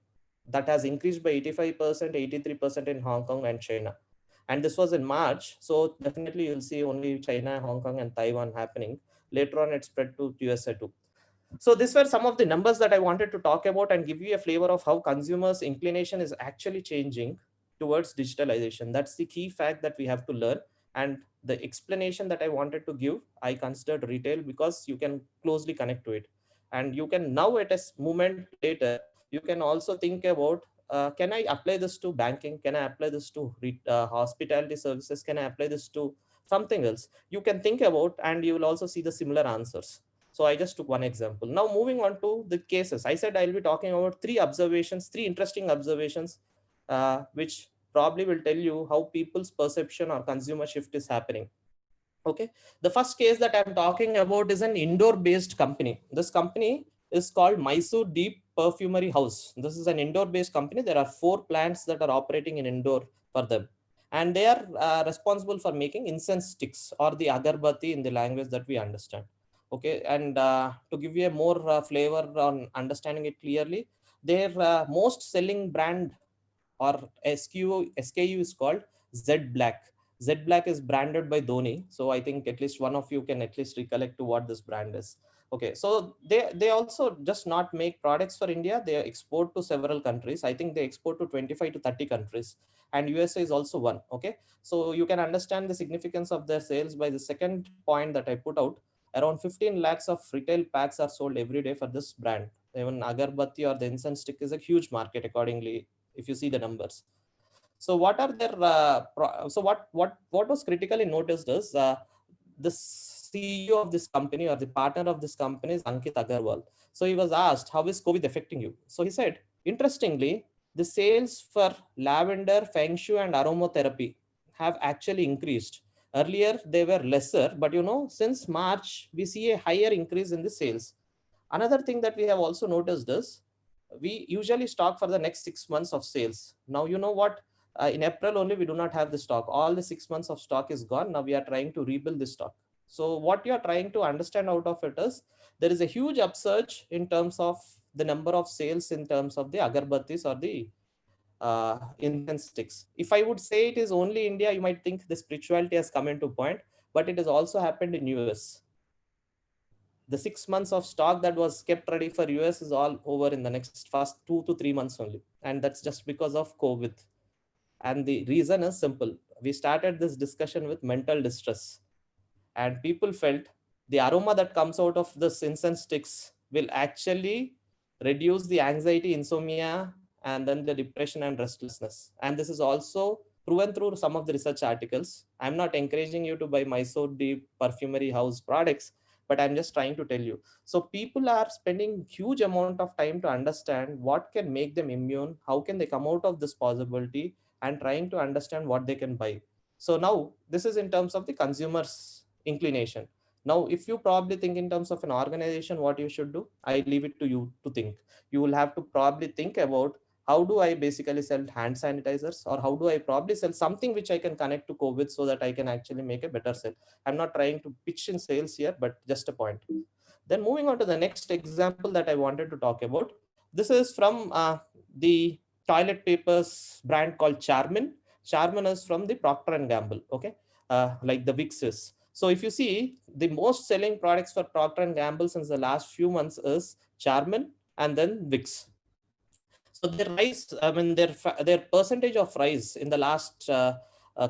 That has increased by 85%, 83% in Hong Kong and China. And this was in March. So definitely you'll see only China, Hong Kong, and Taiwan happening. Later on, it spread to USA too. So these were some of the numbers that I wanted to talk about and give you a flavor of how consumers' inclination is actually changing towards digitalization. That's the key fact that we have to learn. And the explanation that I wanted to give, I considered retail because you can closely connect to it. And you can now at a moment later, you can also think about, can I apply this to banking? Can I apply this to hospitality services? Can I apply this to something else? You can think about, and you will also see the similar answers. So I just took one example. Now moving on to the cases. I said I'll be talking about three interesting observations, which probably will tell you how people's perception or consumer shift is happening. Okay. The first case that I'm talking about is an indoor based company. This company is called Mysore Deep Perfumery House. This is an indoor based company. There are 4 plants that are operating in indoor for them. And they are responsible for making incense sticks, or the agarbatti in the language that we understand. Okay. And to give you a more flavor on understanding it clearly, their most selling brand or SKU is called Z Black. Z Black is branded by Dhoni. So I think at least one of you can at least recollect to what this brand is. Okay, so they also just not make products for India. They export to several countries. I think they export to 25 to 30 countries, and USA is also one. Okay, so you can understand the significance of their sales by the second point that I put out. Around 15 lakhs of retail packs are sold every day for this brand. Even agarbatti or the incense stick is a huge market accordingly, if you see the numbers. So what are their so what was critically noticed is the CEO of this company, or the partner of this company, is Ankit Agarwal. So he was asked, how is COVID affecting you? So he said, interestingly, the sales for lavender, feng shui and aromatherapy have actually increased. Earlier they were lesser, but since March we see a higher increase in the sales. Another thing that we have also noticed is, we usually stock for the next 6 months of sales. Now, you know what? In April only, we do not have the stock. All the 6 months of stock is gone. Now we are trying to rebuild the stock. So what you are trying to understand out of it is, there is a huge upsurge in terms of the number of sales in terms of the agarbattis or the incense sticks. If I would say it is only India, you might think the spirituality has come into point, but it has also happened in US. The 6 months of stock that was kept ready for US is all over in the next first 2 to 3 months only. And that's just because of COVID. And the reason is simple. We started this discussion with mental distress, and people felt the aroma that comes out of this incense sticks will actually reduce the anxiety, insomnia, and then the depression and restlessness. And this is also proven through some of the research articles. I'm not encouraging you to buy Mysore Deep Perfumery House products, but I'm just trying to tell you. So people are spending huge amount of time to understand what can make them immune, how can they come out of this possibility, and trying to understand what they can buy. So now this is in terms of the consumer's inclination. Now, if you probably think in terms of an organization, what you should do, I leave it to you to think. You will have to probably think about, how do I basically sell hand sanitizers, or how do I probably sell something which I can connect to COVID so that I can actually make a better sale. I'm not trying to pitch in sales here, but just a point. Then moving on to the next example that I wanted to talk about. This is from the toilet papers brand called Charmin. Charmin is from the Procter and Gamble. Okay, like the Vicks is. So if you see, the most selling products for Procter and Gamble since the last few months is Charmin and then Vicks. So their rise, I mean, their percentage of rise in the last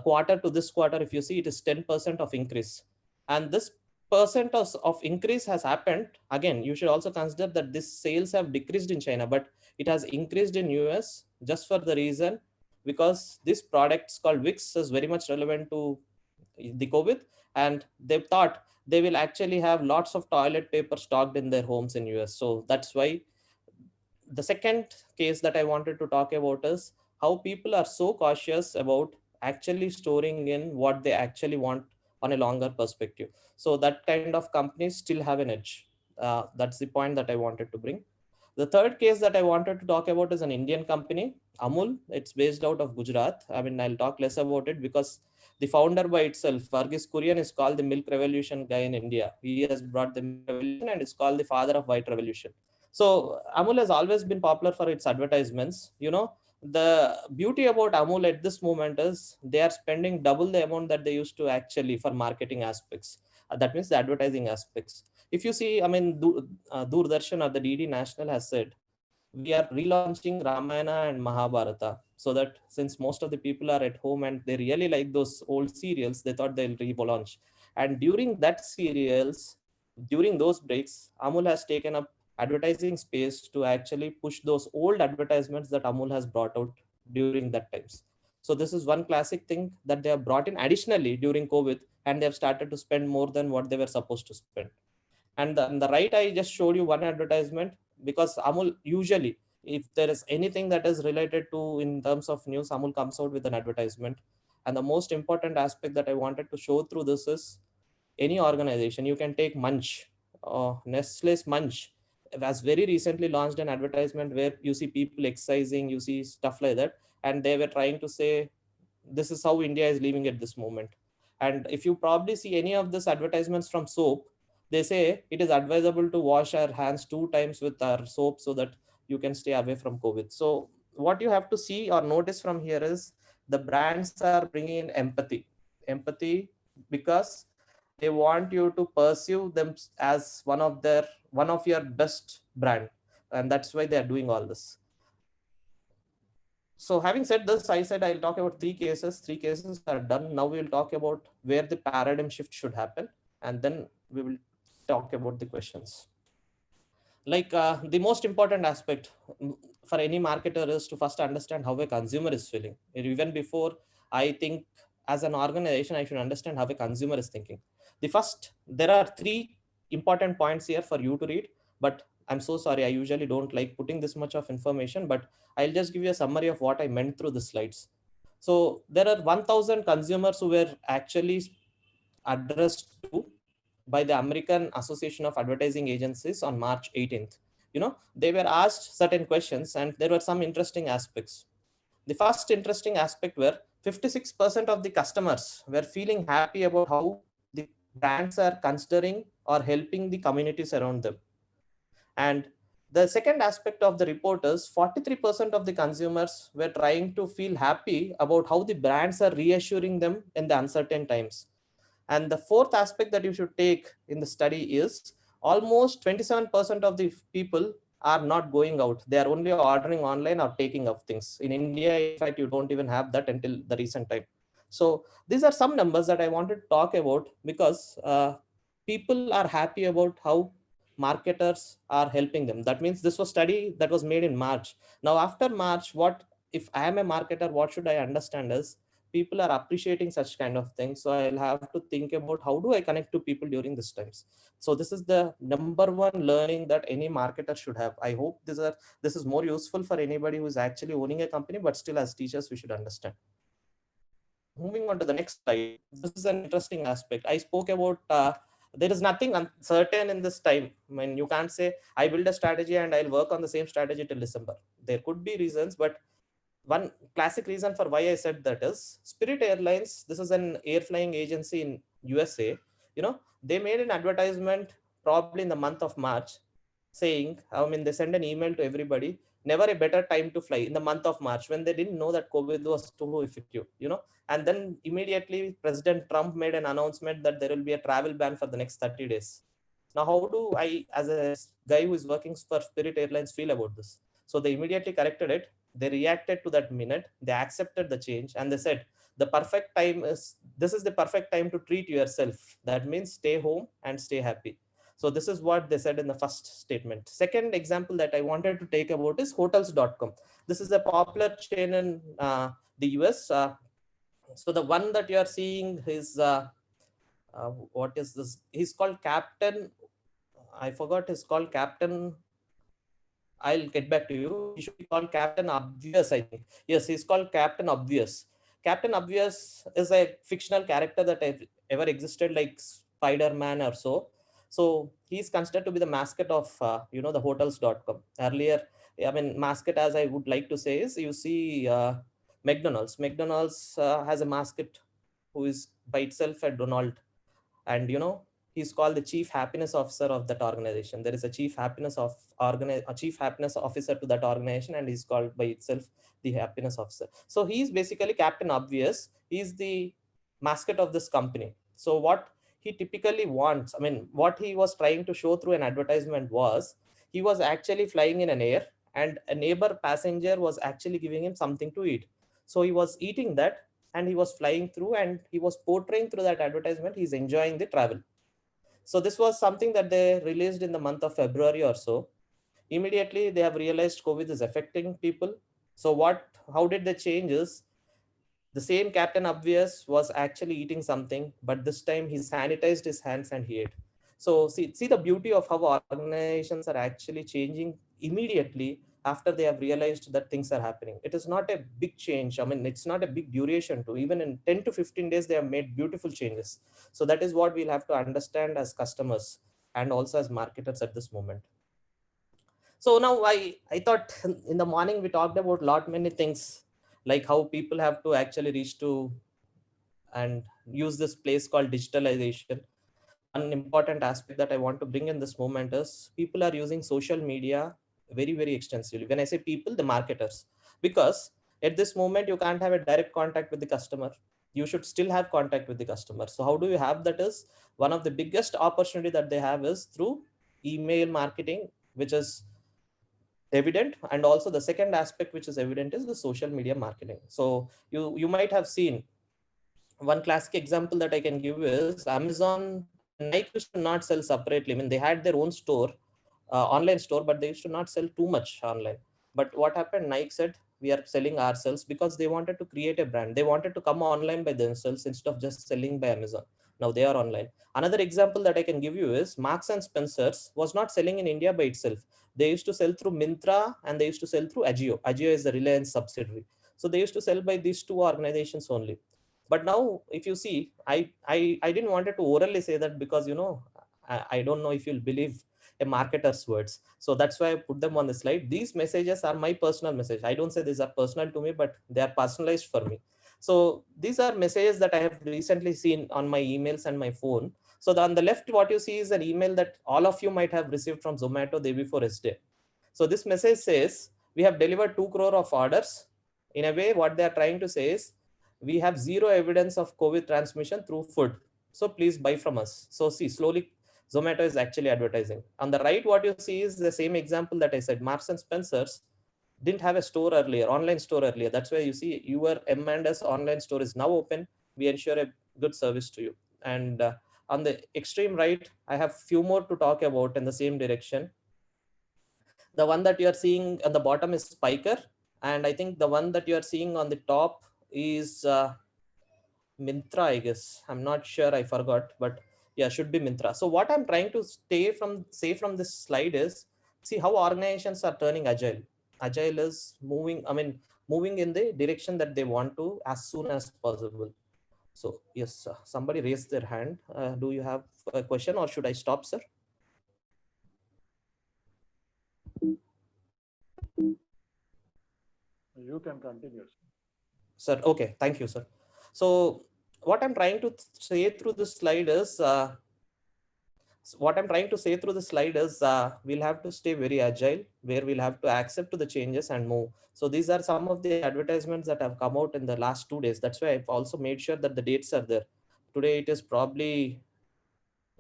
quarter to this quarter, if you see, it is 10% of increase. And this percent of increase has happened. Again, you should also consider that this sales have decreased in China, but it has increased in US, just for the reason because this product called Vicks is very much relevant to the COVID, and they thought they will actually have lots of toilet paper stocked in their homes in US. So that's why. The second case that I wanted to talk about is how people are so cautious about actually storing in what they actually want on a longer perspective. So that kind of companies still have an edge. That's the point that I wanted to bring. The third case that I wanted to talk about is an Indian company, Amul. It's based out of Gujarat. I mean, I'll talk less about it because the founder by itself, Varghese Kurian, is called the milk revolution guy in India. He has brought the milk revolution and is called the father of white revolution. So Amul has always been popular for its advertisements. The beauty about Amul at this moment is they are spending double the amount that they used to actually for marketing aspects. That means the advertising aspects. If you see, I mean, Doordarshan or the DD National has said, we are relaunching Ramayana and Mahabharata. so that since most of the people are at home and they really like those old serials, they thought they'll relaunch. And during that serials, during those breaks, Amul has taken up advertising space to actually push those old advertisements that Amul has brought out during that times. So this is one classic thing that they have brought in additionally during COVID, and they have started to spend more than what they were supposed to spend. And on the right, I just showed you one advertisement because Amul usually, if there is anything that is related to in terms of news, Amul comes out with an advertisement. And the most important aspect that I wanted to show through this is any organization. You can take Munch, Nestle's Munch has very recently launched an advertisement where you see people exercising, you see stuff like that, and they were trying to say this is how India is living at this moment. And if you probably see any of these advertisements from soap, they say it is advisable to wash our hands 2 times with our soap so that you can stay away from COVID. So what you have to see or notice from here is the brands are bringing in empathy because they want you to pursue them as one of your best brand, and that's why they are doing all this. So having said this, I said I'll talk about three cases. Three cases are done. Now we will talk about where the paradigm shift should happen, and then we will talk about the questions. Like the most important aspect for any marketer is to first understand how a consumer is feeling. Even before I think as an organization, I should understand how a consumer is thinking. There are three important points here for you to read, but I'm so sorry. I usually don't like putting this much of information, but I'll just give you a summary of what I meant through the slides. So there are 1,000 consumers who were actually addressed to by the American Association of Advertising Agencies on March 18th. They were asked certain questions and there were some interesting aspects. The first interesting aspect were 56% of the customers were feeling happy about how the brands are considering or helping the communities around them. And the second aspect of the report is 43% of the consumers were trying to feel happy about how the brands are reassuring them in the uncertain times. And the fourth aspect that you should take in the study is almost 27% of the people are not going out. They are only ordering online or taking up things. In India, in fact, you don't even have that until the recent time. So these are some numbers that I wanted to talk about because people are happy about how marketers are helping them. That means this was study that was made in March. Now, after March, if I am a marketer, what should I understand is people are appreciating such kind of things. So I'll have to think about how do I connect to people during these times. So this is the number one learning that any marketer should have. I hope this is more useful for anybody who is actually owning a company, but still as teachers, we should understand. Moving on to the next slide. This is an interesting aspect. I spoke about there is nothing uncertain in this time. I mean, you can't say I build a strategy and I'll work on the same strategy till December. There could be reasons, but one classic reason for why I said that is Spirit Airlines. This is an air flying agency in USA. They made an advertisement probably in the month of March saying, they send an email to everybody, never a better time to fly in the month of March when they didn't know that COVID was too effective, and then immediately President Trump made an announcement that there will be a travel ban for the next 30 days. Now, how do I, as a guy who is working for Spirit Airlines, feel about this? So they immediately corrected it. They reacted to that minute. They accepted the change and they said, this is the perfect time to treat yourself. That means stay home and stay happy. So this is what they said in the first statement. Second example that I wanted to take about is hotels.com. This is a popular chain in the US. So the one that you are seeing is, what is this? He's called Captain. I forgot his called Captain. I'll get back to you. He should be called Captain Obvious, I think. Yes, he's called Captain Obvious. Captain Obvious is a fictional character that ever existed, like Spider-Man or so. So he's considered to be the mascot of, the hotels.com. Earlier, mascot, as I would like to say, is you see McDonald's. McDonald's has a mascot who is by itself a Donald. And, he's called the chief happiness officer of that organization. There is a chief happiness officer to that organization, and he's called by itself the happiness officer. So he's basically Captain Obvious. He's the mascot of this company. So what he typically wants, what he was trying to show through an advertisement was he was actually flying in an air and a neighbor passenger was actually giving him something to eat. So he was eating that and he was flying through, and he was portraying through that advertisement he's enjoying the travel. So this was something that they released in the month of February or so. Immediately they have realized COVID is affecting people. So how did they change is, the same Captain Obvious was actually eating something, but this time he sanitized his hands and he ate. So see the beauty of how organizations are actually changing immediately after they have realized that things are happening. It is not a big change. I mean, it's not a big duration to, even in 10 to 15 days, they have made beautiful changes. So that is what we'll have to understand as customers and also as marketers at this moment. So now I thought in the morning we talked about many things, like how people have to actually reach to and use this place called digitalization. One important aspect that I want to bring in this moment is people are using social media very, very extensively. When I say people, the marketers, because at this moment you can't have a direct contact with the customer. You should still have contact with the customer. So how do you have that? Is one of the biggest opportunity that they have is through email marketing, which is evident. And also the second aspect which is evident is the social media marketing. So you might have seen one classic example that I can give is Amazon and Nike used to not sell separately. I mean, they had their own store, online store, but they used to not sell too much online. But what happened? Nike said, we are selling ourselves, because they wanted to create a brand. They wanted to come online by themselves instead of just selling by Amazon. Now they are online. Another example that I can give you is Marks and Spencer's was not selling in India by itself. They used to sell through Myntra and they used to sell through Agio. Agio is the Reliance subsidiary. So they used to sell by these two organizations only. But now if you see, I didn't wanted to orally say that, because I don't know if you'll believe a marketer's words. So that's why I put them on the slide. These messages are my personal message. I don't say these are personal to me, but they are personalized for me. So these are messages that I have recently seen on my emails and my phone. So on the left, what you see is an email that all of you might have received from Zomato day before yesterday. So this message says, we have delivered 2 crore of orders. In a way, what they are trying to say is, we have zero evidence of COVID transmission through food. So please buy from us. So see, slowly Zomato is actually advertising. On the right, what you see is the same example that I said. Marks and Spencer's didn't have a store earlier, online store earlier. That's why you see your M&S online store is now open. We ensure a good service to you. And on the extreme right, I have few more to talk about in the same direction. The one that you are seeing at the bottom is Spiker. And I think the one that you are seeing on the top is Myntra, I guess. I'm not sure, I forgot, but yeah, should be Myntra. So what I'm trying to say from this slide is, see how organizations are turning agile. Agile is moving in the direction that they want to as soon as possible. So yes, somebody raised their hand. Do you have a question or should I stop, sir? You can continue. Sir, okay, thank you, sir. So what I'm trying to say through this slide is, we'll have to stay very agile, where we'll have to accept to the changes and move. So these are some of the advertisements that have come out in the last 2 days. That's why I've also made sure that the dates are there. Today it is probably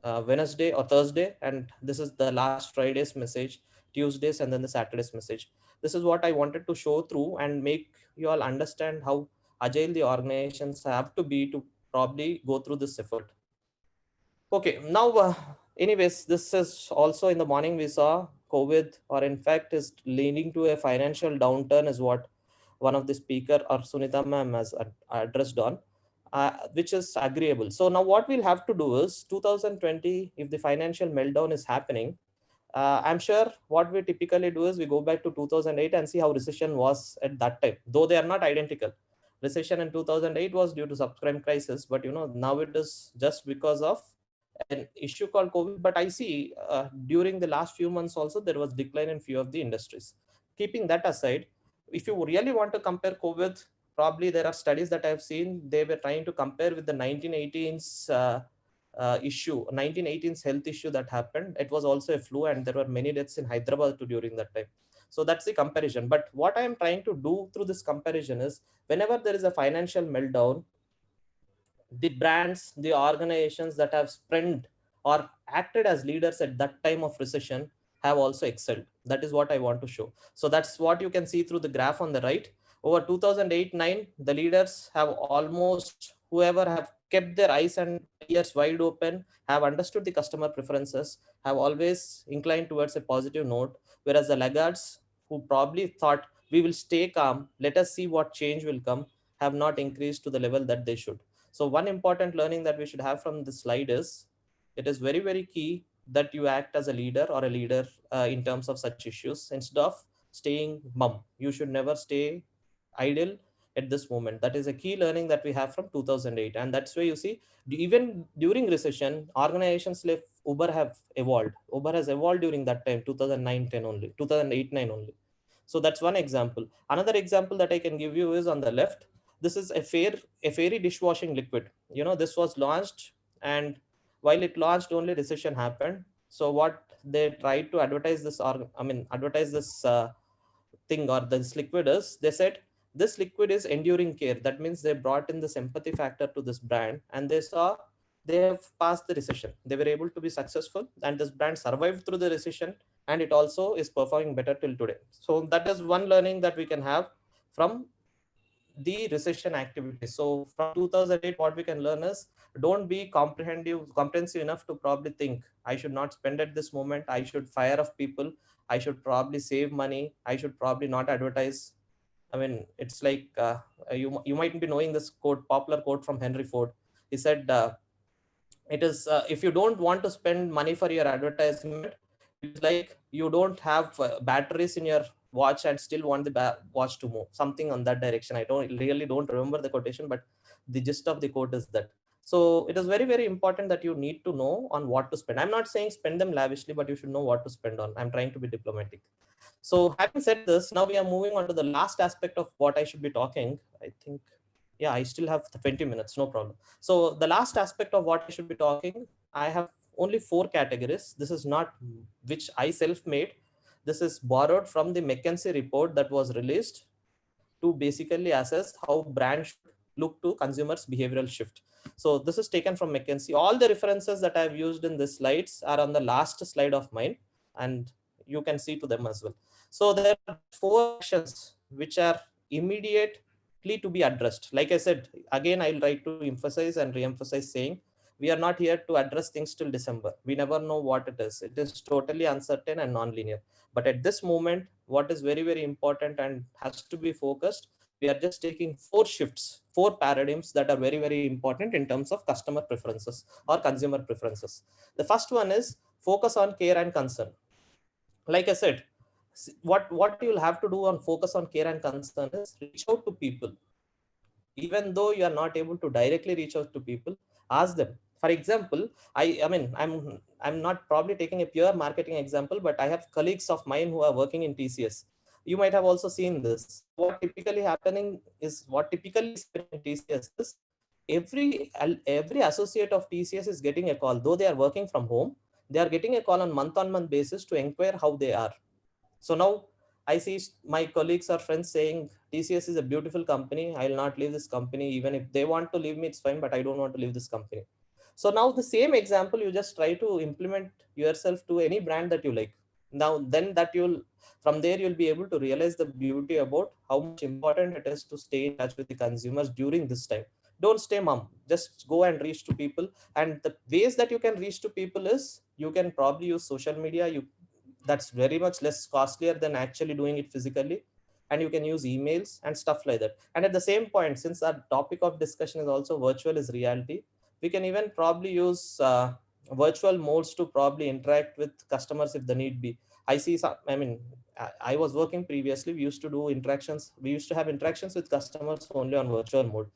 Wednesday or Thursday, and this is the last Friday's message, Tuesdays, and then the Saturday's message. This is what I wanted to show through and make you all understand how agile the organizations have to be to probably go through this effort. Okay, now, anyways, this is also in the morning we saw COVID, or in fact is leading to a financial downturn, is what one of the speaker or Sunita ma'am has addressed on, which is agreeable. So now what we'll have to do is 2020, if the financial meltdown is happening, I'm sure what we typically do is we go back to 2008 and see how recession was at that time, though they are not identical. Recession in 2008 was due to subprime crisis, but now it is just because of an issue called COVID. But I see during the last few months also there was decline in few of the industries. Keeping that aside, if you really want to compare COVID, probably there are studies that I've seen, they were trying to compare with the 1918's 1918's health issue that happened. It was also a flu, and there were many deaths in Hyderabad too during that time. So that's the comparison. But what I am trying to do through this comparison is, whenever there is a financial meltdown, the brands, the organizations that have sprint or acted as leaders at that time of recession, have also excelled. That is what I want to show. So that's what you can see through the graph on the right. Over 2008-9, the leaders have almost, whoever have kept their eyes and ears wide open, have understood the customer preferences, have always inclined towards a positive note, whereas the laggards, who probably thought we will stay calm, let us see what change will come, have not increased to the level that they should. So one important learning that we should have from this slide is, it is very, very key that you act as a leader or a leader in terms of such issues, instead of staying mum. You should never stay idle at this moment. That is a key learning that we have from 2008. And that's why you see, even during recession, organizations like Uber have evolved. Uber has evolved during that time, 2009-10 only, 2008-9 only. So that's one example. Another example that I can give you is on the left. This is a fairy dishwashing liquid. This was launched, and while it launched, only recession happened. So what they tried to advertise this, or advertise this thing or this liquid is, they said this liquid is enduring care. That means they brought in the sympathy factor to this brand, and they saw they have passed the recession. They were able to be successful, and this brand survived through the recession, and it also is performing better till today. So that is one learning that we can have from the recession activity. So from 2008, what we can learn is, don't be comprehensive enough to probably think, I should not spend at this moment, I should fire off people, I should probably save money, I should probably not advertise. It's like you might be knowing this quote, popular quote from Henry Ford. He said, it is if you don't want to spend money for your advertisement, it's like you don't have batteries in your watch and still want the watch to move. Something on that direction. I don't remember the quotation, but the gist of the quote is that. So it is very, very important that you need to know on what to spend. I'm not saying spend them lavishly, but you should know what to spend on. I'm trying to be diplomatic. So having said this, now we are moving on to the last aspect of what I should be talking. I think, yeah, I still have 20 minutes, no problem. So the last aspect of what I should be talking, I have only 4 categories. This is not which I self-made. This is borrowed from the McKinsey report that was released to basically assess how brands should look to consumers' behavioral shift. So this is taken from McKinsey. All the references that I've used in these slides are on the last slide of mine, and you can see to them as well. So there are 4 actions which are immediately to be addressed. Like I said, again, I'll try to emphasize and re-emphasize saying, we are not here to address things till December. We never know what it is. It is totally uncertain and non-linear. But at this moment, what is very, very important and has to be focused, we are just taking 4 shifts, 4 paradigms that are very, very important in terms of customer preferences or consumer preferences. The first one is focus on care and concern. Like I said, what you'll have to do on focus on care and concern is reach out to people. Even though you are not able to directly reach out to people, ask them. For example, I'm not probably taking a pure marketing example, but I have colleagues of mine who are working in TCS. You might have also seen this. What typically happening is, what typically is in TCS is, every associate of TCS is getting a call. Though they are working from home, they are getting a call on month basis to inquire how they are. So now I see my colleagues or friends saying, TCS is a beautiful company. I will not leave this company. Even if they want to leave me, it's fine, but I don't want to leave this company. So now the same example, you just try to implement yourself to any brand that you like. Now, then from there, you'll be able to realize the beauty about how much important it is to stay in touch with the consumers during this time. Don't stay mum, just go and reach to people. And the ways that you can reach to people is, you can probably use social media. That's very much less costlier than actually doing it physically. And you can use emails and stuff like that. And at the same point, since our topic of discussion is also virtual is reality, we can even probably use virtual modes to probably interact with customers if the need be. I see some, I was working previously, we used to have interactions with customers only on virtual mode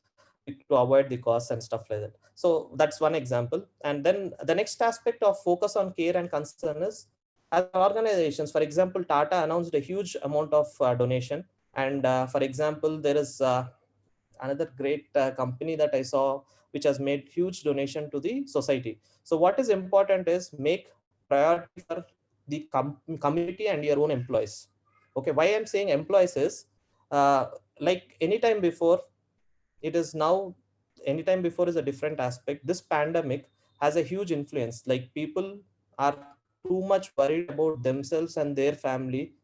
to avoid the costs and stuff like that. So that's one example. And then the next aspect of focus on care and concern is, as organizations, for example, Tata announced a huge amount of donation. And for example, there is another great company that I saw, which has made huge donation to the society. So what is important is, make priority for the community and your own employees. Okay, why I'm saying employees is, like anytime before, it is now, anytime before is a different aspect. This pandemic has a huge influence. Like, people are too much worried about themselves and their family.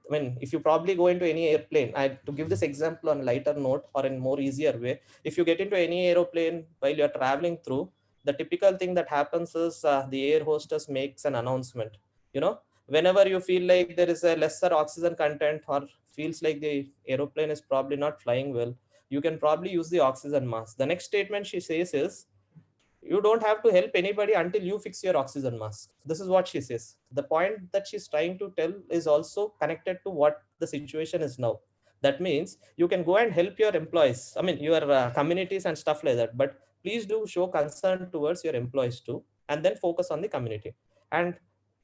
I mean, if you probably go into any airplane, to give this example on a lighter note or in more easier way, if you get into any aeroplane while you're traveling through, the typical thing that happens is the air hostess makes an announcement. You know, whenever you feel like there is a lesser oxygen content or feels like the aeroplane is probably not flying well, you can probably use the oxygen mask. The next statement she says is, you don't have to help anybody until you fix your oxygen mask. This is what she says. The point that she's trying to tell is also connected to what the situation is now. That means you can go and help your employees, I mean, your communities and stuff like that. But please do show concern towards your employees too, and then focus on the community. And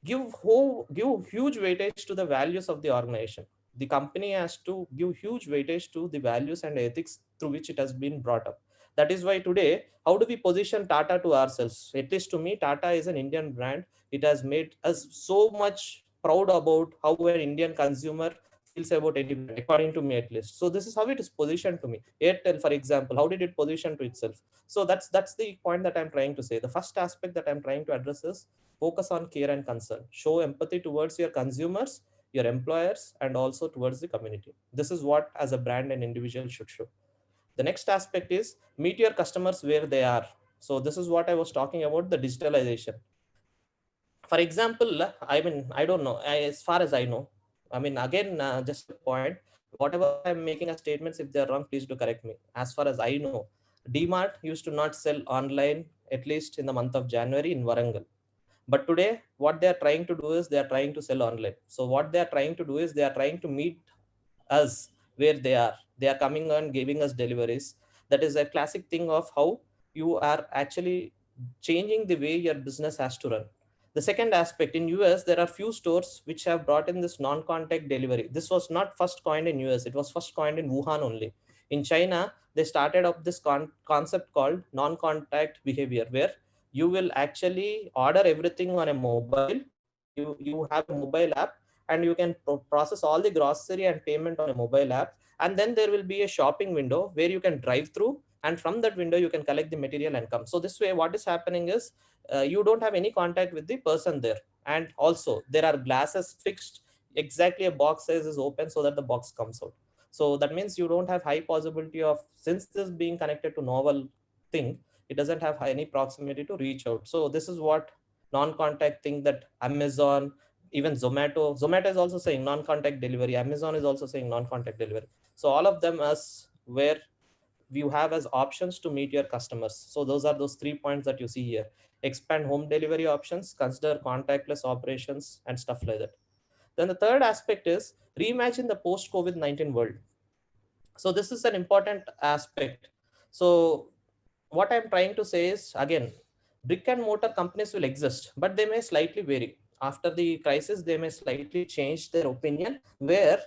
give huge weightage to the values of the organization. The company has to give huge weightage to the values and ethics through which it has been brought up. That is why today, how do we position Tata to ourselves? At least to me, Tata is an Indian brand. It has made us so much proud about how an Indian consumer feels about any brand, according to me at least. So this is how it is positioned to me. Airtel, for example, how did it position to itself? So that's the point that I'm trying to say. The first aspect that I'm trying to address is focus on care and concern. Show empathy towards your consumers, your employers, and also towards the community. This is what as a brand and individual should show. The next aspect is meet your customers where they are. So this is what I was talking about, the digitalization. For example, I mean, I don't know, as far as I know, I mean, again, just a point, whatever I'm making a statements, if they're wrong, please do correct me. As far as I know, DMart used to not sell online, at least in the month of January in Warangal. But today, what they are trying to do is they are trying to sell online. So what they are trying to do is they are trying to meet us where they are. They are coming and giving us deliveries. That is a classic thing of how you are actually changing the way your business has to run. The second aspect, in US, there are few stores which have brought in this non-contact delivery. This was not first coined in US. It was first coined in Wuhan only. In China, they started up this concept called non-contact behavior, where you will actually order everything on a mobile. You have a mobile app, and you can process all the grocery and payment on a mobile app. And then there will be a shopping window where you can drive through, and from that window you can collect the material and come. So this way, what is happening is you don't have any contact with the person there. And also there are glasses fixed, exactly a box size is open so that the box comes out. So that means you don't have high possibility of, since this being connected to novel thing, it doesn't have any proximity to reach out. So this is what non-contact thing that Amazon, even Zomato is also saying non-contact delivery. Amazon is also saying non-contact delivery. So all of them as where you have as options to meet your customers. So those are those 3 points that you see here. Expand home delivery options, consider contactless operations, and stuff like that. Then the third aspect is reimagine the post COVID-19 world. So this is an important aspect. So what I'm trying to say is, again, brick and mortar companies will exist, but they may slightly vary. After the crisis, they may slightly change their opinion, where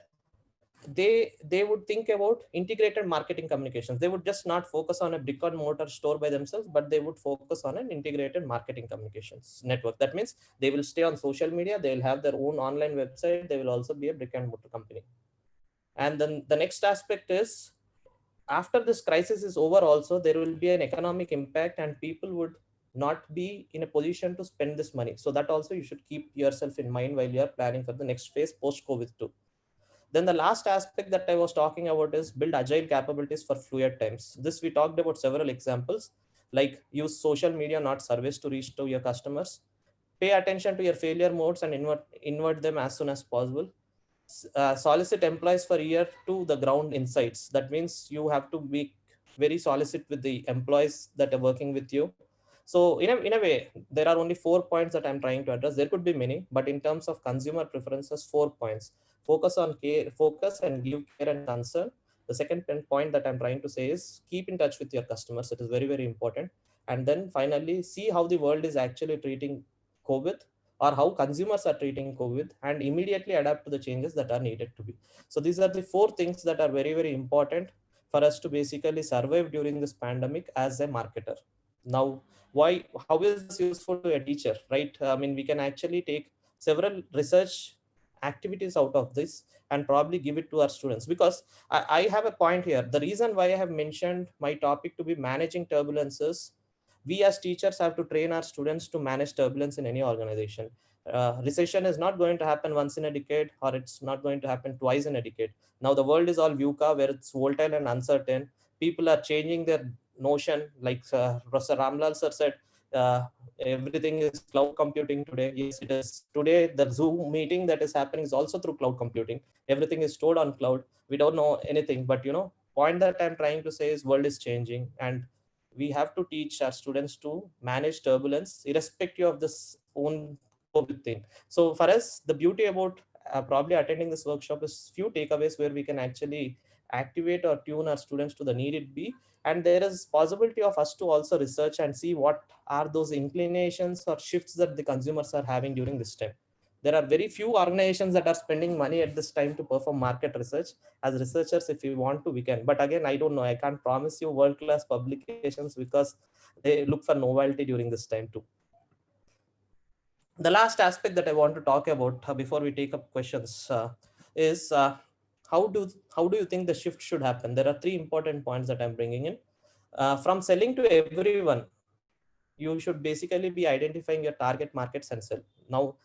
they would think about integrated marketing communications. They would just not focus on a brick and mortar store by themselves, but they would focus on an integrated marketing communications network. That means they will stay on social media, they will have their own online website, they will also be a brick and mortar company. And then the next aspect is, after this crisis is over also, there will be an economic impact and people would not be in a position to spend this money. So that also you should keep yourself in mind while you are planning for the next phase post COVID too. Then the last aspect that I was talking about is build agile capabilities for fluid times. This we talked about several examples, like use social media, not surveys, to reach to your customers. Pay attention to your failure modes and invert them as soon as possible. Solicit employees for year to the ground insights. That means you have to be very solicit with the employees that are working with you. So in a way, there are only 4 points that I'm trying to address. There could be many, but in terms of consumer preferences, 4 points. Focus on care, focus and give care and concern. The second point that I'm trying to say is keep in touch with your customers. It is very, very important. And then finally, see how the world is actually treating COVID, or how consumers are treating COVID, and immediately adapt to the changes that are needed to be. So these are the 4 things that are very, very important for us to basically survive during this pandemic as a marketer. Now, how is this useful to a teacher, right? I mean, we can actually take several research activities out of this and probably give it to our students, because I have a point here. The reason why I have mentioned my topic to be managing turbulences, we as teachers have to train our students to manage turbulence in any organization. Recession is not going to happen once in a decade, or it's not going to happen twice in a decade. Now the world is all VUCA, where it's volatile and uncertain. People are changing their notion, like Professor Ramlal sir said, everything is cloud computing today. Yes, it is. Today, the Zoom meeting that is happening is also through cloud computing. Everything is stored on cloud. We don't know anything, but point that I'm trying to say is world is changing, and we have to teach our students to manage turbulence irrespective of this own COVID thing. So for us, the beauty about probably attending this workshop is few takeaways where we can actually activate or tune our students to the need it be. And there is possibility of us to also research and see what are those inclinations or shifts that the consumers are having during this time. There are very few organizations that are spending money at this time to perform market research. As researchers, if we want to, we can. But again, I don't know. I can't promise you world-class publications because they look for novelty during this time too. The last aspect that I want to talk about before we take up questions is how do you think the shift should happen? There are three important points that I'm bringing in. From selling to everyone, you should basically be identifying your target markets and sell. Now,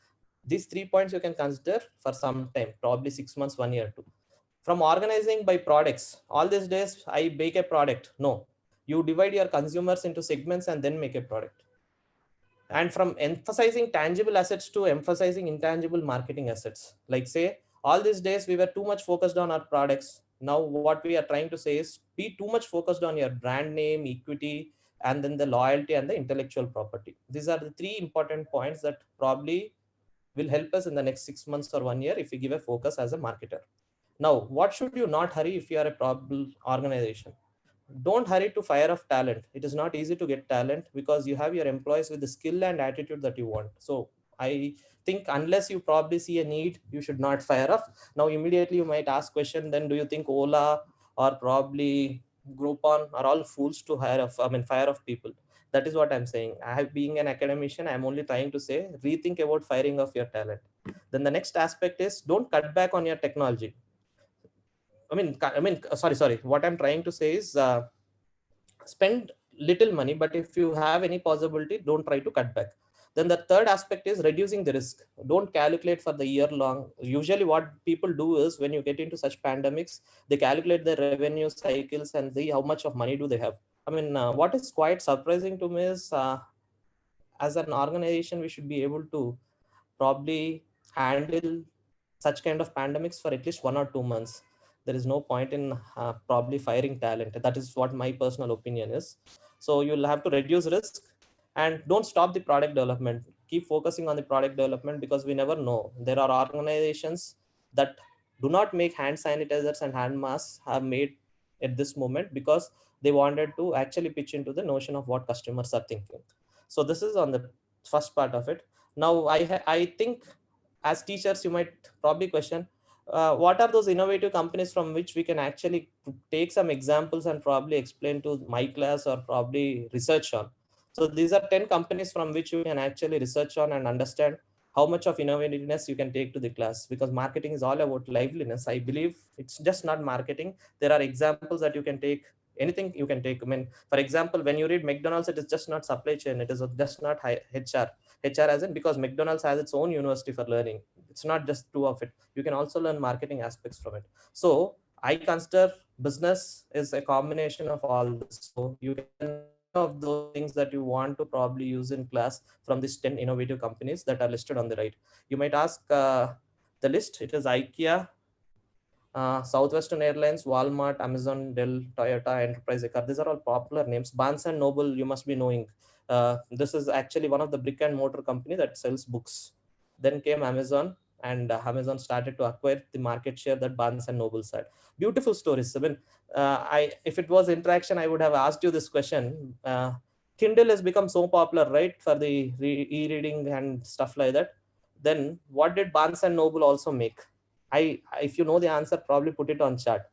these 3 points you can consider for some time, probably 6 months, 1 year too. From organizing by products, all these days I make a product. No, you divide your consumers into segments and then make a product. And from emphasizing tangible assets to emphasizing intangible marketing assets. Like say, all these days we were too much focused on our products. Now what we are trying to say is be too much focused on your brand name, equity, and then the loyalty and the intellectual property. These are the three important points that probably will help us in the next 6 months or 1 year if we give a focus as a marketer. Now, what should you not hurry if you are a problem organization? Don't hurry to fire off talent. It is not easy to get talent because you have your employees with the skill and attitude that you want. So I think unless you probably see a need, you should not fire off. Now immediately you might ask question, then do you think Ola or probably Groupon are all fools to fire off people? That is what I'm saying. Being an academician, I'm only trying to say rethink about firing off your talent. Then the next aspect is don't cut back on your technology. Sorry. What I'm trying to say is spend little money, but if you have any possibility, don't try to cut back. Then the third aspect is reducing the risk. Don't calculate for the year long. Usually what people do is when you get into such pandemics, they calculate their revenue cycles and see how much of money do they have. What is quite surprising to me is as an organization, we should be able to probably handle such kind of pandemics for at least 1 or 2 months. There is no point in probably firing talent. That is what my personal opinion is. So you'll have to reduce risk and don't stop the product development. Keep focusing on the product development because we never know. There are organizations that do not make hand sanitizers and hand masks have made at this moment because they wanted to actually pitch into the notion of what customers are thinking. So this is on the first part of it. Now I think as teachers, you might probably question, what are those innovative companies from which we can actually take some examples and probably explain to my class or probably research on. So these are 10 companies from which you can actually research on and understand how much of innovativeness you can take to the class, because marketing is all about liveliness. I believe it's just not marketing. There are examples that you can take, anything you can take. For example, when you read McDonald's, it is just not supply chain. It is just not HR. HR as in, because McDonald's has its own university for learning. It's not just two of it. You can also learn marketing aspects from it. So I consider business is a combination of all this. So you can of those things that you want to probably use in class from these 10 innovative companies that are listed on the right. You might ask the list. It is IKEA, Southwestern Airlines, Walmart, Amazon, Dell, Toyota, Enterprise Car. These are all popular names. Barnes and Noble, you must be knowing. This is actually one of the brick and mortar company that sells books. Then came Amazon, and Amazon started to acquire the market share that Barnes and Noble had. Beautiful stories. If it was interaction, I would have asked you this question. Kindle has become so popular, right, for the e-reading and stuff like that. Then what did Barnes and Noble also make? If you know the answer, probably put it on chat.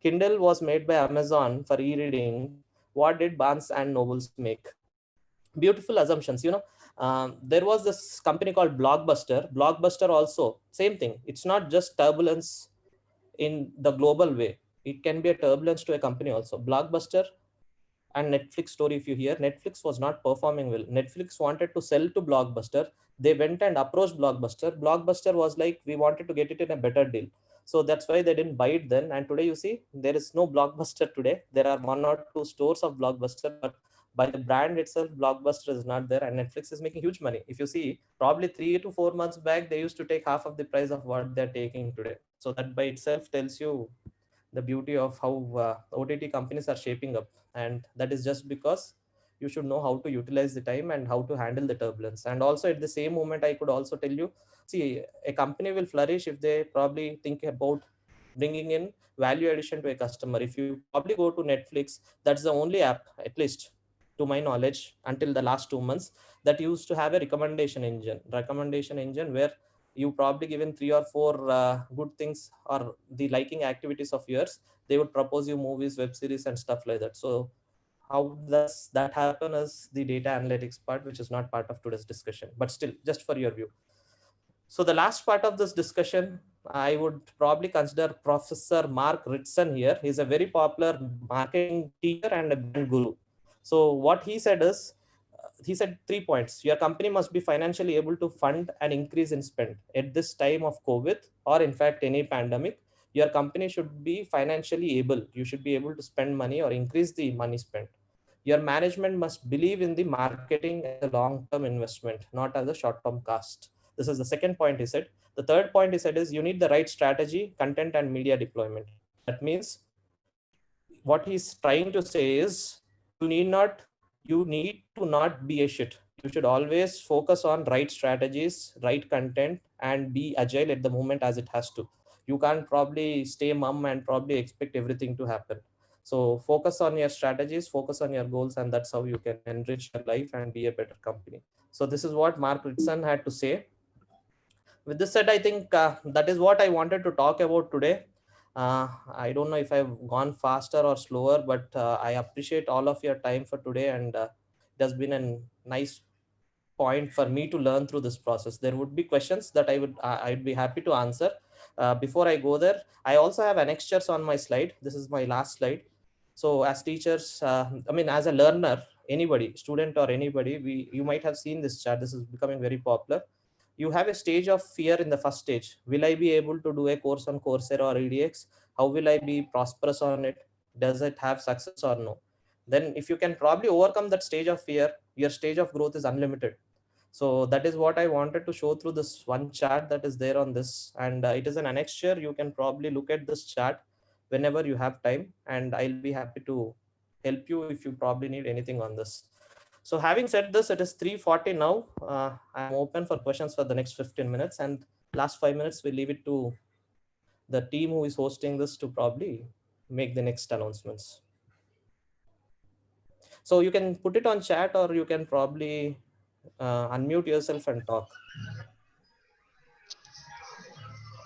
Kindle was made by Amazon for e-reading. What did Barnes and Nobles make? Beautiful assumptions. There was this company called Blockbuster. Blockbuster also, same thing. It's not just turbulence in the global way. It can be a turbulence to a company also. Blockbuster and Netflix story. If you hear, Netflix was not performing well. Netflix wanted to sell to Blockbuster. They went and approached Blockbuster. Blockbuster was like, we wanted to get it in a better deal. So that's why they didn't buy it then. And today you see, there is no Blockbuster today. There are 1 or 2 stores of Blockbuster, but by the brand itself, Blockbuster is not there, and Netflix is making huge money. If you see, probably 3 to 4 months back, they used to take half of the price of what they're taking today. So that by itself tells you the beauty of how OTT companies are shaping up. And that is just because you should know how to utilize the time and how to handle the turbulence. And also at the same moment, I could also tell you, see, a company will flourish if they probably think about bringing in value addition to a customer. If you probably go to Netflix, that's the only app, at least to my knowledge, until the last 2 months, that used to have a recommendation engine where you probably given 3 or 4 good things or the liking activities of yours, they would propose you movies, web series, and stuff like that. So how does that happen is the data analytics part, which is not part of today's discussion, but still just for your view. So the last part of this discussion, I would probably consider Professor Mark Ritson here. He's a very popular marketing teacher and a brand guru. So what he said is, he said 3 points. Your company must be financially able to fund an increase in spend at this time of COVID, or in fact any pandemic. Your company should be financially able. You should be able to spend money or increase the money spent. Your management must believe in the marketing as a long-term investment, not as a short-term cost. This is the second point he said. The third point he said is, you need the right strategy, content, and media deployment. That means what he's trying to say is, you need to not be a shit. You should always focus on right strategies, right content, and be agile at the moment as it has to. You can't probably stay mum and probably expect everything to happen. So focus on your strategies, focus on your goals, and that's how you can enrich your life and be a better company. So this is what Mark Ritson had to say. With this said, I think that is what I wanted to talk about today. I don't know if I've gone faster or slower, but I appreciate all of your time for today, and it has been a nice point for me to learn through this process. There would be questions that I'd be happy to answer. Before I go there, I also have annexures on my slide. This is my last slide. So as teachers, as a learner, anybody, student or anybody, you might have seen this chart. This is becoming very popular. You have a stage of fear in the first stage. Will I be able to do a course on Coursera or EDX? How will I be prosperous on it? Does it have success or no? Then if you can probably overcome that stage of fear, your stage of growth is unlimited. So that is what I wanted to show through this one chart that is there on this. And it is an annexure. You can probably look at this chart whenever you have time, and I'll be happy to help you if you probably need anything on this. So having said this, it is 3:40 now. I'm open for questions for the next 15 minutes, and last 5 minutes, we'll leave it to the team who is hosting this to probably make the next announcements. So you can put it on chat, or you can probably unmute yourself and talk.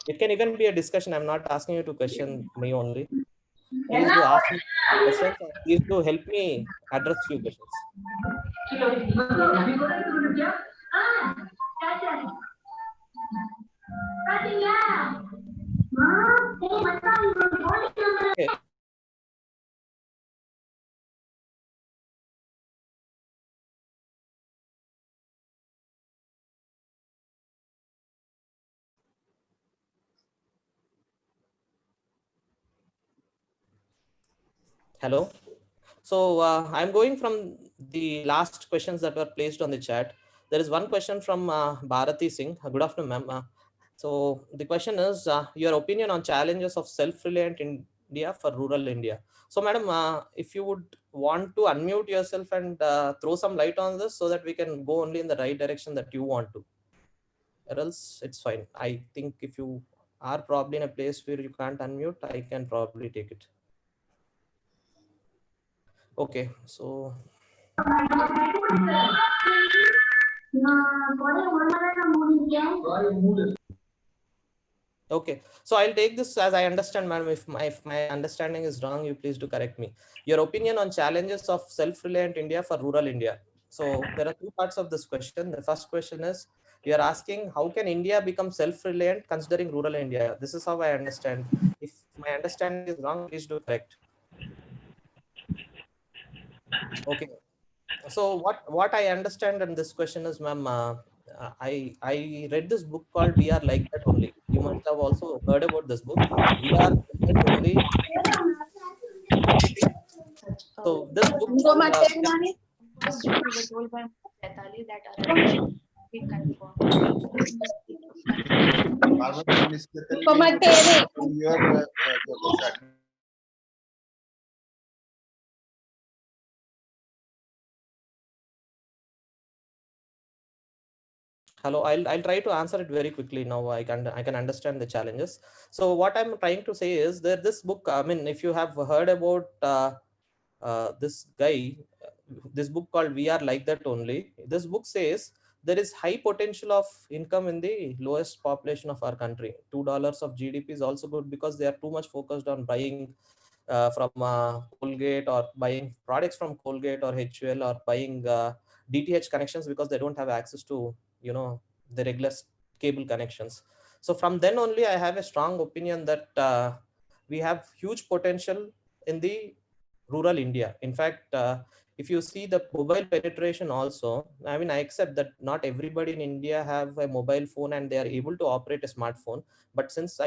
It can even be a discussion. I'm not asking you to question me only. Please do ask me questions, or please do help me address few questions. Okay. Hello. So I'm going from the last questions that were placed on the chat. There is one question from Bharati Singh. Good afternoon, ma'am. So the question is, your opinion on challenges of self-reliant India for rural India. So madam, if you would want to unmute yourself and throw some light on this so that we can go only in the right direction that you want to, or else it's fine. I think if you are probably in a place where you can't unmute, I can probably take it. Okay, so okay, so I'll take this as I understand, madam. If my understanding is wrong, you please do correct me. Your opinion on challenges of self-reliant India for rural India. So there are two parts of this question. The first question is, you are asking, how can India become self-reliant considering rural India? This is how I understand. If my understanding is wrong, please do correct. Okay. So what I understand in this question is, ma'am, I read this book called We Are Like That Only. You must have also heard about this book. We Are Like That Only. So this book called Hello, I'll try to answer it very quickly now. I can understand the challenges. So what I'm trying to say is that this book, I mean, if you have heard about this guy, this book called We Are Like That Only. This book says there is high potential of income in the lowest population of our country. $2 of GDP is also good because they are too much focused on buying from Colgate, or buying products from Colgate or HUL, or buying DTH connections because they don't have access to, the regular cable connections. So from then only, I have a strong opinion that we have huge potential in the rural India. In fact, if you see the mobile penetration also, I mean, I accept that not everybody in India have a mobile phone and they are able to operate a smartphone. But since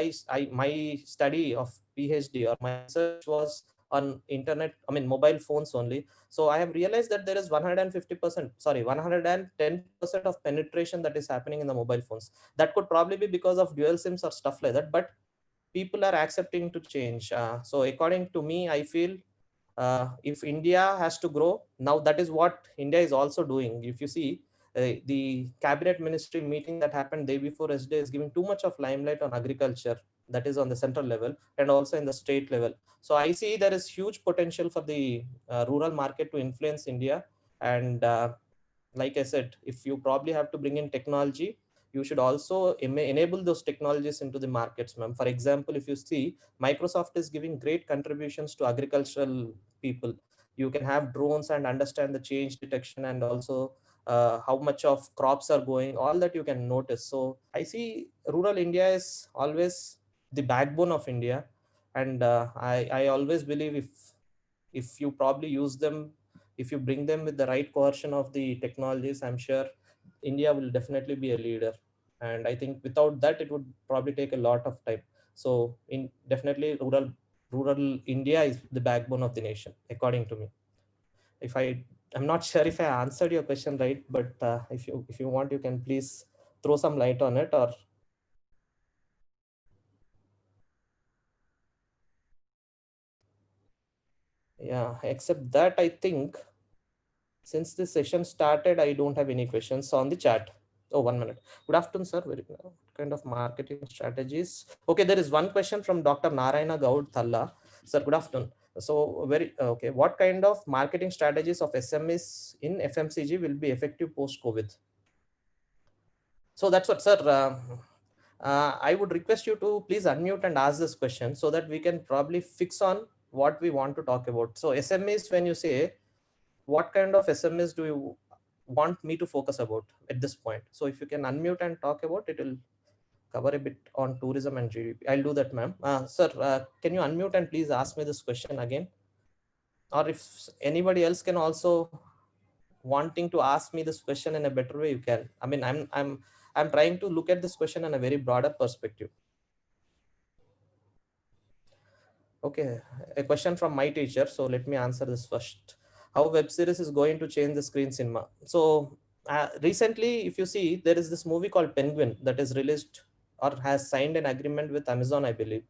my study of PhD or my research was on internet, I mean, mobile phones only. So I have realized that there is 150%, sorry, 110% of penetration that is happening in the mobile phones. That could probably be because of dual SIMs or stuff like that. But people are accepting to change. So according to me, I feel if India has to grow, now that is what India is also doing. If you see the cabinet ministry meeting that happened day before yesterday is giving too much of limelight on agriculture, that is on the central level and also in the state level. So I see there is huge potential for the rural market to influence India. And like I said, if you probably have to bring in technology, you should also enable those technologies into the markets, ma'am. For example, if you see, Microsoft is giving great contributions to agricultural people. You can have drones and understand the change detection, and also how much of crops are going, all that you can notice. So I see rural India is always the backbone of India. And I always believe if you probably use them, if you bring them with the right coercion of the technologies, I'm sure India will definitely be a leader. And I think without that, it would probably take a lot of time. So in definitely rural India is the backbone of the nation, according to me. If I'm not sure if I answered your question right, but if you want, you can please throw some light on it. Or yeah, except that, I think since this session started, I don't have any questions on the chat. Oh, 1 minute. Good afternoon, sir. Very kind of marketing strategies. Okay, there is one question from Dr. Narayana Gaud Thalla. Sir, good afternoon. So very okay. What kind of marketing strategies of SMEs in FMCG will be effective post-COVID? So that's what, sir. I would request you to please unmute and ask this question so that we can probably fix on what we want to talk about. So SMEs, when you say, what kind of SMEs do you want me to focus about at this point? So if you can unmute and talk about it, will cover a bit on tourism and GDP. I'll do that, ma'am. Sir, can you unmute and please ask me this question again? Or if anybody else can also wanting to ask me this question in a better way, you can. I mean, I'm trying to look at this question in a very broader perspective. Okay, a question from my teacher. So let me answer this first. How web series is going to change the screen cinema? So recently, if you see, there is this movie called Penguin that is released or has signed an agreement with Amazon, I believe.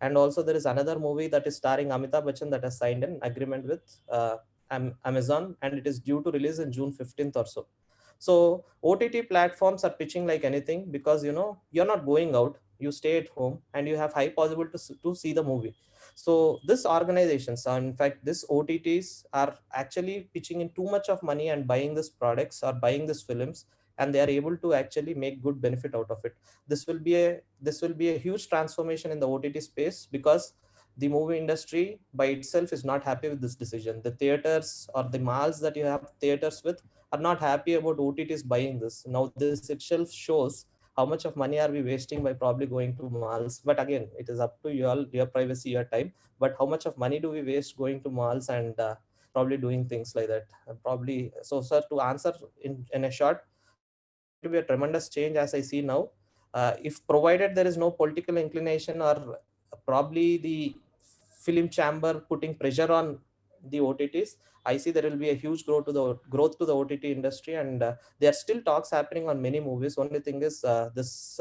And also there is another movie that is starring Amitabh Bachchan that has signed an agreement with Amazon, and it is due to release in June 15th or so. So OTT platforms are pitching like anything because you're not going out, you stay at home, and you have high possibility to see the movie. So this organizations, in fact, this OTTs are actually pitching in too much of money and buying these products or buying these films, and they are able to actually make good benefit out of it. This will be a huge transformation in the OTT space because the movie industry by itself is not happy with this decision. The theaters or the malls that you have theaters with are not happy about OTTs buying this. Now this itself shows how much of money are we wasting by probably going to malls. But again, it is up to you all, your privacy, your time. But how much of money do we waste going to malls and probably doing things like that. Probably, so sir, to answer in a short, it's going to be a tremendous change as I see now. If provided there is no political inclination or probably the film chamber putting pressure on the OTTs, I see there will be a huge growth to the OTT industry, and there are still talks happening on many movies. Only thing is this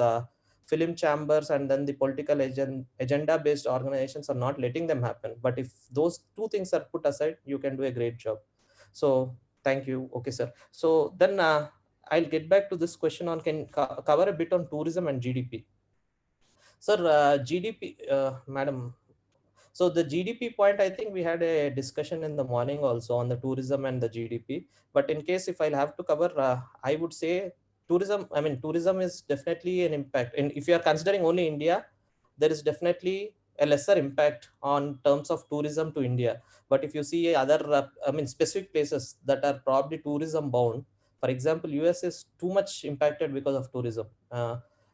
film chambers and then the political agenda based organizations are not letting them happen. But if those two things are put aside, you can do a great job. So thank you. Okay, sir. So then I'll get back to this question on can cover a bit on tourism and GDP. Sir, GDP, madam. So the GDP point, I think we had a discussion in the morning also on the tourism and the GDP. But in case if I'll have to cover, I would say tourism. I mean, tourism is definitely an impact. And if you are considering only India, there is definitely a lesser impact on terms of tourism to India. But if you see other, I mean, specific places that are probably tourism bound, for example, US is too much impacted because of tourism.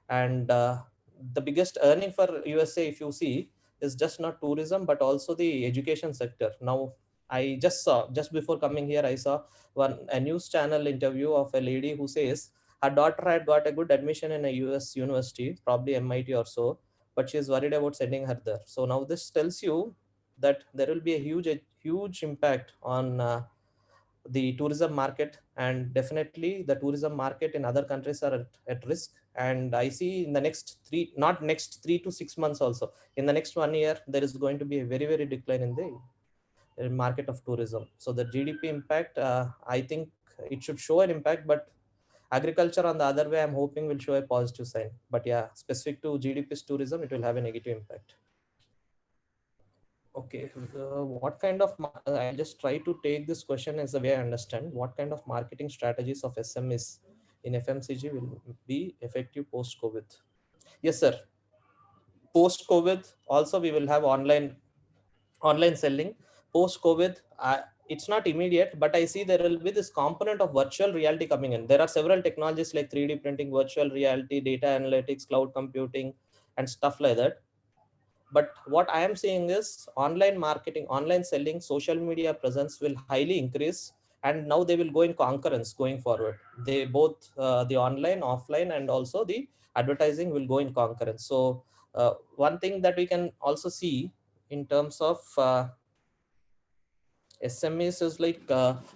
And the biggest earning for USA, if you see, is just not tourism but also the education sector. Now I just saw, just before coming here, I saw a news channel interview of a lady who says her daughter had got a good admission in a US university, probably MIT or so, but she is worried about sending her there. So now this tells you that there will be a huge impact on the tourism market, and definitely the tourism market in other countries are at risk. And I see in the next not next 3 to 6 months also, in the next 1 year, there is going to be a very decline in the market of tourism. So the GDP impact, I think it should show an impact, but agriculture on the other way, I'm hoping will show a positive sign. But yeah, specific to GDP's tourism, it will have a negative impact. Okay, what kind of, I'll just try to take this question as the way I understand. What kind of marketing strategies of SMEs in FMCG will be effective post-COVID? Yes, sir. Post-COVID, also we will have online selling. Post-COVID, it's not immediate, but I see there will be this component of virtual reality coming in. There are several technologies like 3D printing, virtual reality, data analytics, cloud computing, and stuff like that. But what I am seeing is online marketing, online selling, social media presence will highly increase, and now they will go in concurrence going forward. They both the online, offline, and also the advertising will go in concurrence. So one thing that we can also see in terms of SMEs is like,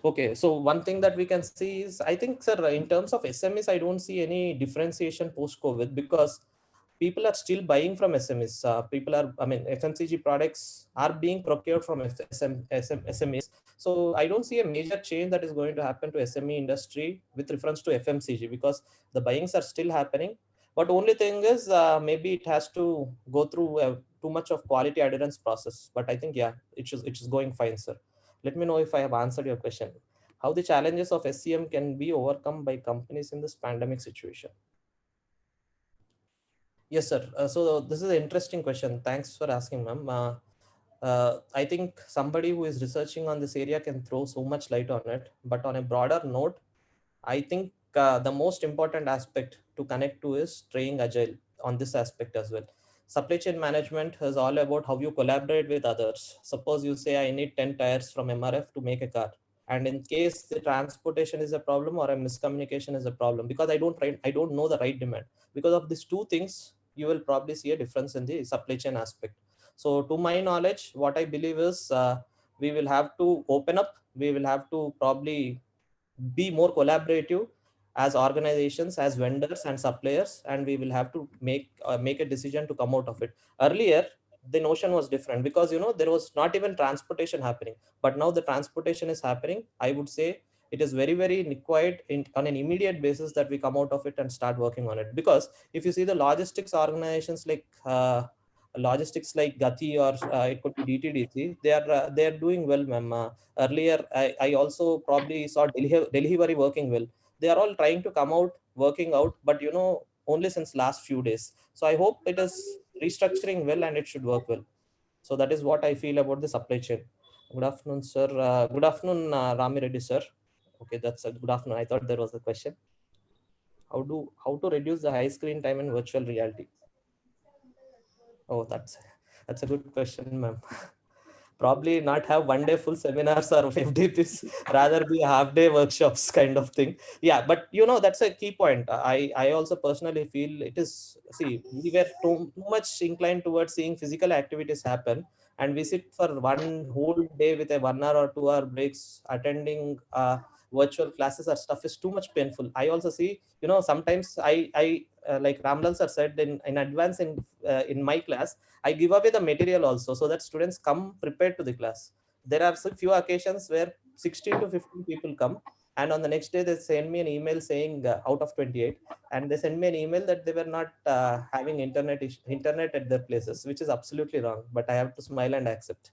okay, so one thing that we can see is, I think, sir, in terms of SMEs, I don't see any differentiation post-COVID, because people are still buying from SMEs. FMCG products are being procured from SMEs. So I don't see a major change that is going to happen to SME industry with reference to FMCG, because the buyings are still happening. But only thing is, maybe it has to go through too much of quality adherence process. But I think, yeah, it is going fine, sir. Let me know if I have answered your question. How the challenges of SCM can be overcome by companies in this pandemic situation? Yes, sir. So this is an interesting question. Thanks for asking, ma'am. I think somebody who is researching on this area can throw so much light on it. But on a broader note, I think the most important aspect to connect to is staying agile on this aspect as well. Supply chain management is all about how you collaborate with others. Suppose you say, I need 10 tires from MRF to make a car. And in case the transportation is a problem or a miscommunication is a problem, because I don't know the right demand. Because of these two things, you will probably see a difference in the supply chain aspect. So to my knowledge, what I believe is we will have to open up. We will have to probably be more collaborative as organizations, as vendors and suppliers, and we will have to make a decision to come out of it. Earlier, the notion was different, because there was not even transportation happening, but now the transportation is happening. I would say it is very required on an immediate basis that we come out of it and start working on it. Because if you see the logistics organizations like Gati, or it could be DTDC, they are doing well, ma'am. Earlier, I also probably saw delivery working well. They are all trying to come out, working out, but only since last few days. So I hope it is restructuring well and it should work well. So that is what I feel about the supply chain. Good afternoon, sir. Good afternoon, Rami Reddy, sir. Okay, that's a good afternoon. I thought there was a question. How to reduce the high screen time in virtual reality? Oh, that's a good question, ma'am. probably not have one day full seminars or FDPs, rather be half day workshops kind of thing. Yeah, but that's a key point. I also personally feel it is, see, we were too much inclined towards seeing physical activities happen, and we sit for one whole day with a 1 hour or 2 hour breaks attending virtual classes or stuff is too much painful. I also see, sometimes I like Ramlal sir said in advance in my class, I give away the material also so that students come prepared to the class. There are so few occasions where 16 to 15 people come, and on the next day they send me an email saying out of 28, and they send me an email that they were not having internet at their places, which is absolutely wrong. But I have to smile and accept.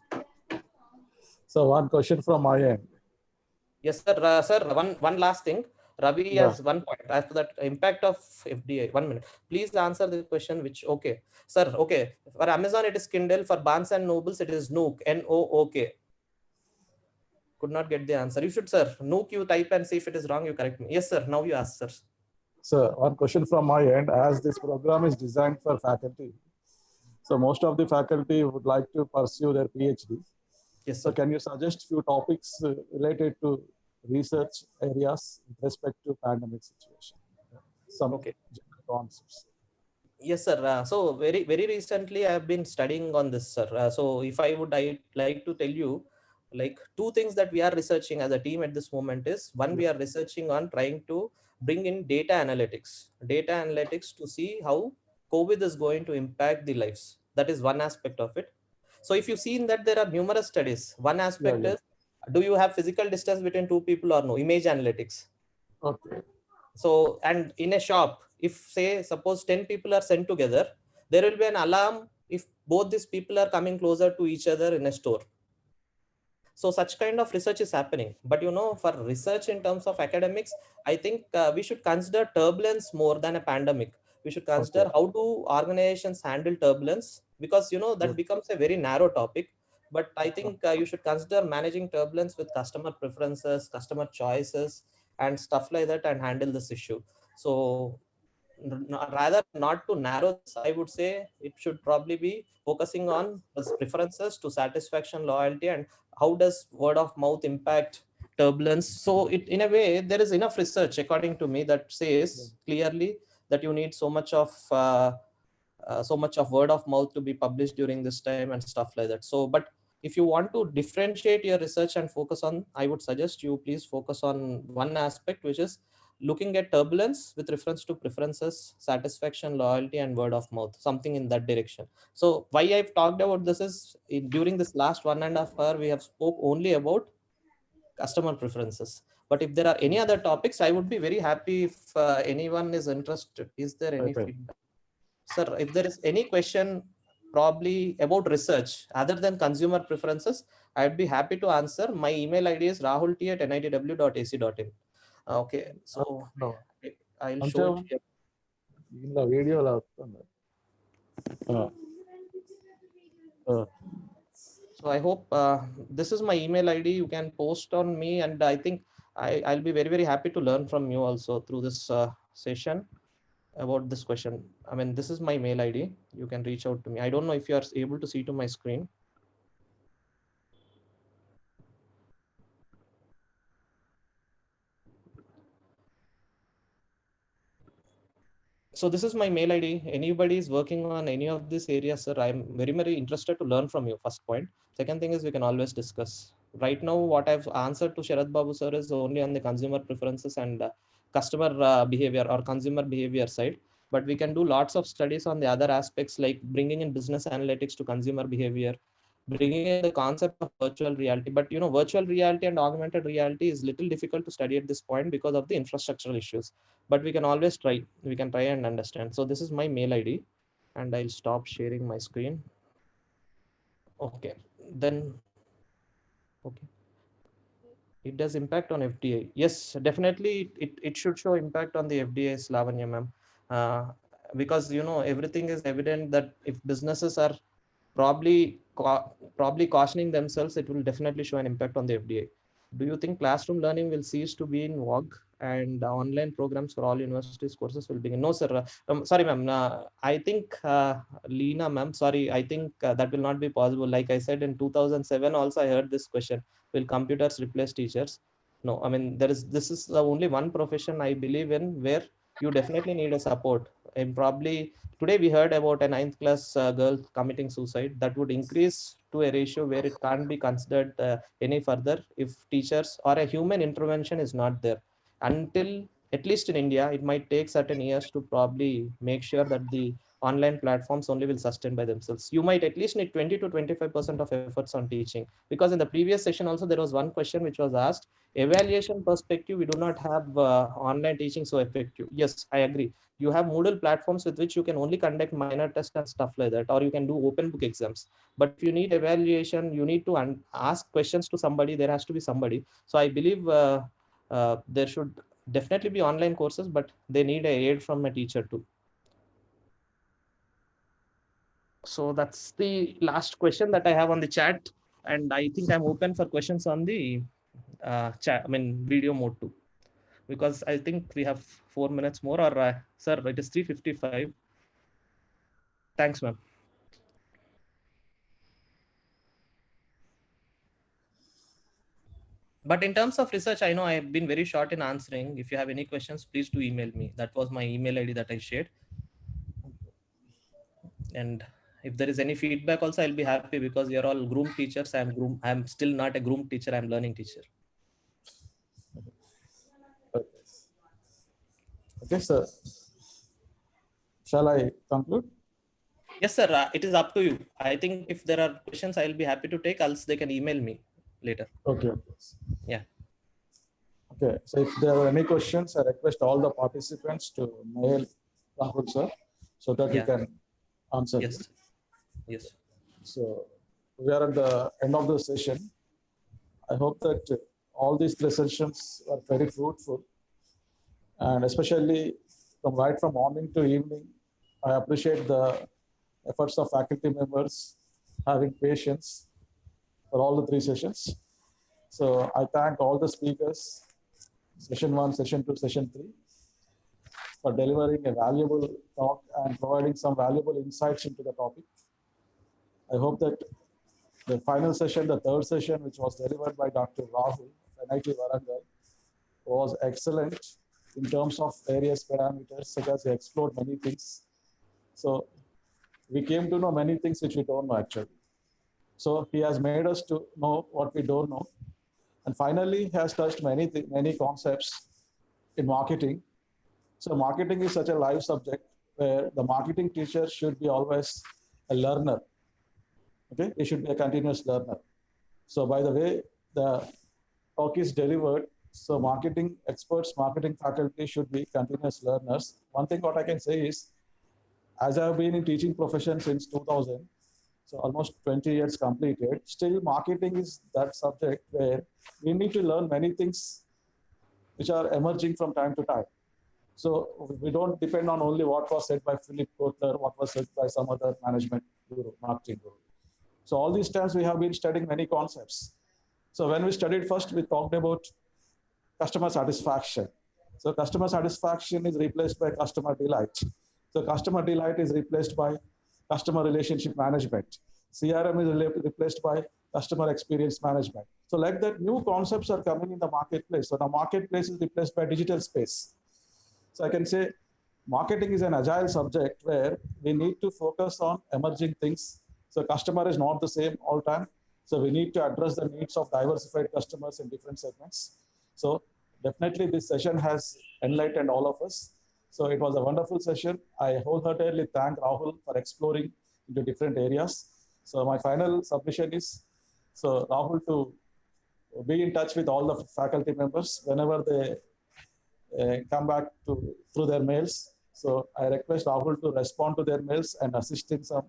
So one question from my end. Yes, sir. Sir, one last thing. Ravi Yeah. has one point. After that, impact of FDI. 1 minute. Please answer the question. Which okay, sir. Okay. For Amazon, it is Kindle. For Barnes and Nobles, it is Nook. Nook. Could not get the answer. You should, sir. Nook. You type and see if it is wrong. You correct me. Yes, sir. Now you ask, sir. So one question from my end. As this program is designed for faculty, so most of the faculty would like to pursue their PhD. Yes, So sir. can you suggest few topics related to research areas with respect to pandemic situation? Some Okay. general concepts. Yes, sir. So very recently, I have been studying on this, sir. So if I like to tell you, like two things that we are researching as a team at this moment is one, we are researching on trying to bring in data analytics to see how COVID is going to impact the lives. That is one aspect of it. So if you've seen that there are numerous studies, one aspect is, do you have physical distance between two people or no? Image analytics. Okay. So, and in a shop, if say suppose 10 people are sent together, there will be an alarm if both these people are coming closer to each other in a store. So such kind of research is happening. But for research in terms of academics, I think we should consider turbulence more than a pandemic. We should consider how do organizations handle turbulence, because that becomes a very narrow topic. But I think you should consider managing turbulence with customer preferences, customer choices, and stuff like that, and handle this issue. So rather not to narrow this, I would say it should probably be focusing on preferences to satisfaction, loyalty, and how does word of mouth impact turbulence. So it, in a way, there is enough research according to me that says clearly that you need so much of word of mouth to be published during this time and stuff like that. So but if you want to differentiate your research and focus on, I would suggest you please focus on one aspect, which is looking at turbulence with reference to preferences, satisfaction, loyalty, and word of mouth, something in that direction. So why I've talked about this is during this last 1.5 hours, we have spoke only about customer preferences. But if there are any other topics, I would be very happy if anyone is interested. Is there any feedback? Sir, if there is any question probably about research other than consumer preferences, I'd be happy to answer. My email ID is rahult@nitw.ac.in. Okay, so I'll show it here. In the video, so I hope this is my email ID. You can post on me, and I think I'll be very happy to learn from you also through this session about this question. I mean, this is my mail ID. You can reach out to me. I don't know if you are able to see to my screen. So this is my mail ID. Anybody is working on any of these areas, sir, I'm very interested to learn from you. First point. Second thing is we can always discuss. Right now, what I've answered to Sharad Babu sir is only on the consumer preferences and customer behavior or consumer behavior side. But we can do lots of studies on the other aspects, like bringing in business analytics to consumer behavior, bringing in the concept of virtual reality. But virtual reality and augmented reality is little difficult to study at this point because of the infrastructural issues. But we can always try. We can try and understand. So this is my mail ID, and I'll stop sharing my screen. Okay, then okay. It does impact on FDI. Yes, definitely. It should show impact on the FDI, Lavanya ma'am, because everything is evident that if businesses are probably cautioning themselves, it will definitely show an impact on the FDI. Do you think classroom learning will cease to be in vogue? and online programs for all universities courses will begin. No, sir. Sorry, ma'am. I think Leena, ma'am. Sorry, I think that will not be possible. Like I said, in 2007, also I heard this question: will computers replace teachers? No, I mean this is the only one profession I believe in where you definitely need a support. And probably today we heard about a ninth class girl committing suicide. That would increase to a ratio where it can't be considered any further if teachers or a human intervention is not there. Until, at least in India, it might take certain years to probably make sure that the online platforms only will sustain by themselves. You might at least need 20 to 25% of efforts on teaching, because in the previous session also there was one question which was asked: evaluation perspective, we do not have online teaching so effective. Yes, I agree. You have Moodle platforms with which you can only conduct minor tests and stuff like that, or you can do open book exams. But if you need evaluation, you need to ask questions to somebody. There has to be somebody. So I believe there should definitely be online courses, but they need a aid from a teacher too. So that's the last question that I have on the chat, and I think I'm open for questions on the chat. I mean video mode too, because I think we have 4 minutes more. Or sir, it is 3:55. Thanks, ma'am. But in terms of research, I know I have been very short in answering. If you have any questions, please do email me. That was my email ID that I shared. And if there is any feedback also, I'll be happy, because you're all groomed teachers. I'm still not a groomed teacher. I'm learning teacher. Okay, sir. Shall I conclude? Yes, sir. It is up to you. I think if there are questions, I'll be happy to take. Else they can email me later. Okay. Yeah. Okay. So if there are any questions, I request all the participants to mail Rahul sir, so that he can answer. Yes. Yes. So we are at the end of the session. I hope that all these three sessions are very fruitful, and especially right from morning to evening, I appreciate the efforts of faculty members having patience for all the three sessions. So I thank all the speakers, session 1, session 2, session 3, for delivering a valuable talk and providing some valuable insights into the topic. I hope that the final session, the third session, which was delivered by Dr. Rahul of NIT Warangal, was excellent in terms of various parameters, such as he explored many things. So we came to know many things which we don't know actually. So he has made us to know what we don't know. And finally, he has touched many concepts in marketing. So marketing is such a live subject where the marketing teacher should be always a learner. Okay, he should be a continuous learner. So by the way the talk is delivered, so marketing experts, marketing faculty should be continuous learners. One thing what I can say is, as I have been in teaching profession since 2000, so almost 20 years completed, still marketing is that subject where we need to learn many things which are emerging from time to time. So we don't depend on only what was said by Philip Kotler, what was said by some other management guru, marketing guru. So all these times we have been studying many concepts. So when we studied first, we talked about customer satisfaction. So customer satisfaction is replaced by customer delight. So customer delight is replaced by customer relationship management. CRM is replaced by customer experience management. So like that, new concepts are coming in the marketplace. So the marketplace is replaced by digital space. So I can say marketing is an agile subject where we need to focus on emerging things. So customer is not the same all time. So we need to address the needs of diversified customers in different segments. So definitely this session has enlightened all of us. So it was a wonderful session. I wholeheartedly thank Rahul for exploring into different areas. So my final submission is, so Rahul to be in touch with all the faculty members whenever they come back through their mails. So I request Rahul to respond to their mails and assist in some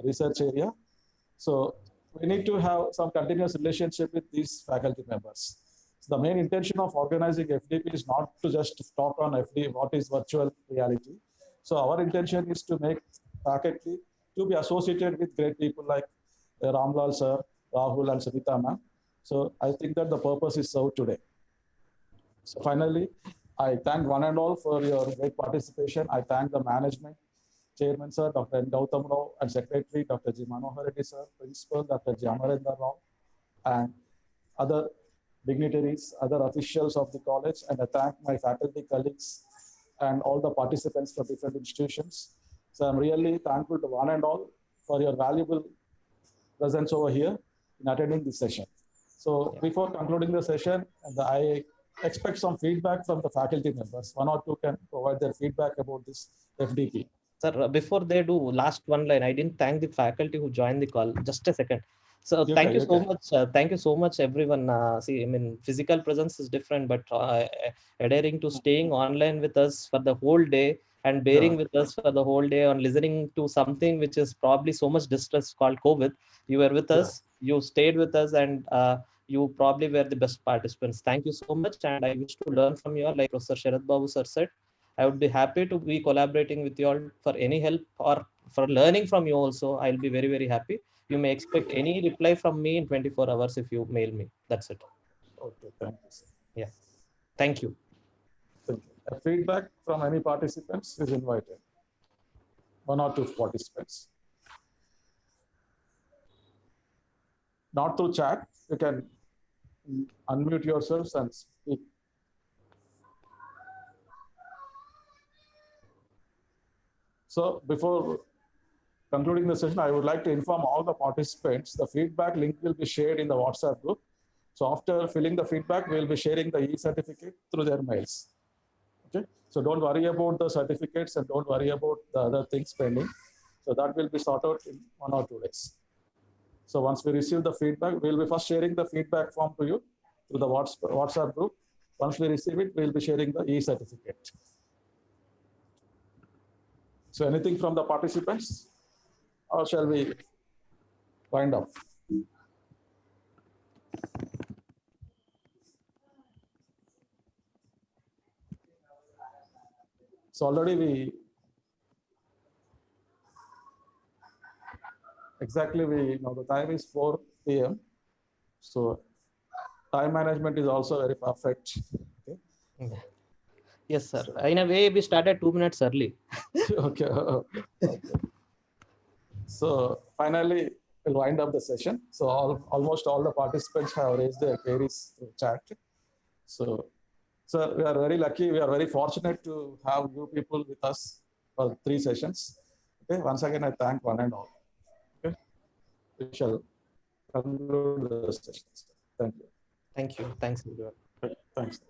research area. So we need to have some continuous relationship with these faculty members. So the main intention of organizing FDP is not to just talk on FD, what is virtual reality. So our intention is to make faculty to be associated with great people like Ramlal sir, Rahul and Savita ma'am. So I think that the purpose is served today. So finally, I thank one and all for your great participation. I thank the management, Chairman Sir, Dr. N. Gautam Rao, and Secretary, Dr. G. Manohar Reddy Sir, Principal, Dr. G. Amarendra Rao, and other dignitaries, other officials of the college, and I thank my faculty colleagues and all the participants from different institutions. So I'm really thankful to one and all for your valuable presence over here in attending this session. So before concluding the session, I expect some feedback from the faculty members. One or two can provide their feedback about this FDP. Sir, before they do, last one line, I didn't thank the faculty who joined the call. Just a second. So thank you so much. Thank you so much, everyone. See, I mean, physical presence is different, but adhering to staying online with us for the whole day and bearing with us for the whole day on listening to something which is probably so much distress called COVID. You were with us, you stayed with us, and you probably were the best participants. Thank you so much. And I wish to learn from you all, like Professor Sharad Babu sir said. I would be happy to be collaborating with you all for any help or for learning from you also. I'll be very, very happy. You may expect any reply from me in 24 hours if you mail me. That's it. Okay, thank you, sir. Yeah. Thank you. Thank you. A feedback from any participants is invited. One or two participants. Not through chat. You can unmute yourselves and speak. So before concluding the session, I would like to inform all the participants, the feedback link will be shared in the WhatsApp group. So after filling the feedback, we'll be sharing the e-certificate through their mails. Okay. So don't worry about the certificates and don't worry about the other things pending. So that will be sorted out in 1 or 2 days. So once we receive the feedback, we'll be first sharing the feedback form to you through the WhatsApp group. Once we receive it, we'll be sharing the e-certificate. So anything from the participants, or shall we wind up? So already we know the time is 4 p.m. So time management is also very perfect. Okay. Yeah. Yes, sir. In a way, we started 2 minutes early. Okay. So finally, we'll wind up the session. So almost all the participants have raised their queries through chat. So, sir, we are very lucky. We are very fortunate to have you people with us for 3 sessions. Okay. Once again, I thank one and all. Okay. We shall conclude the session. Thank you. Thank you. Thanks, everyone. Thanks.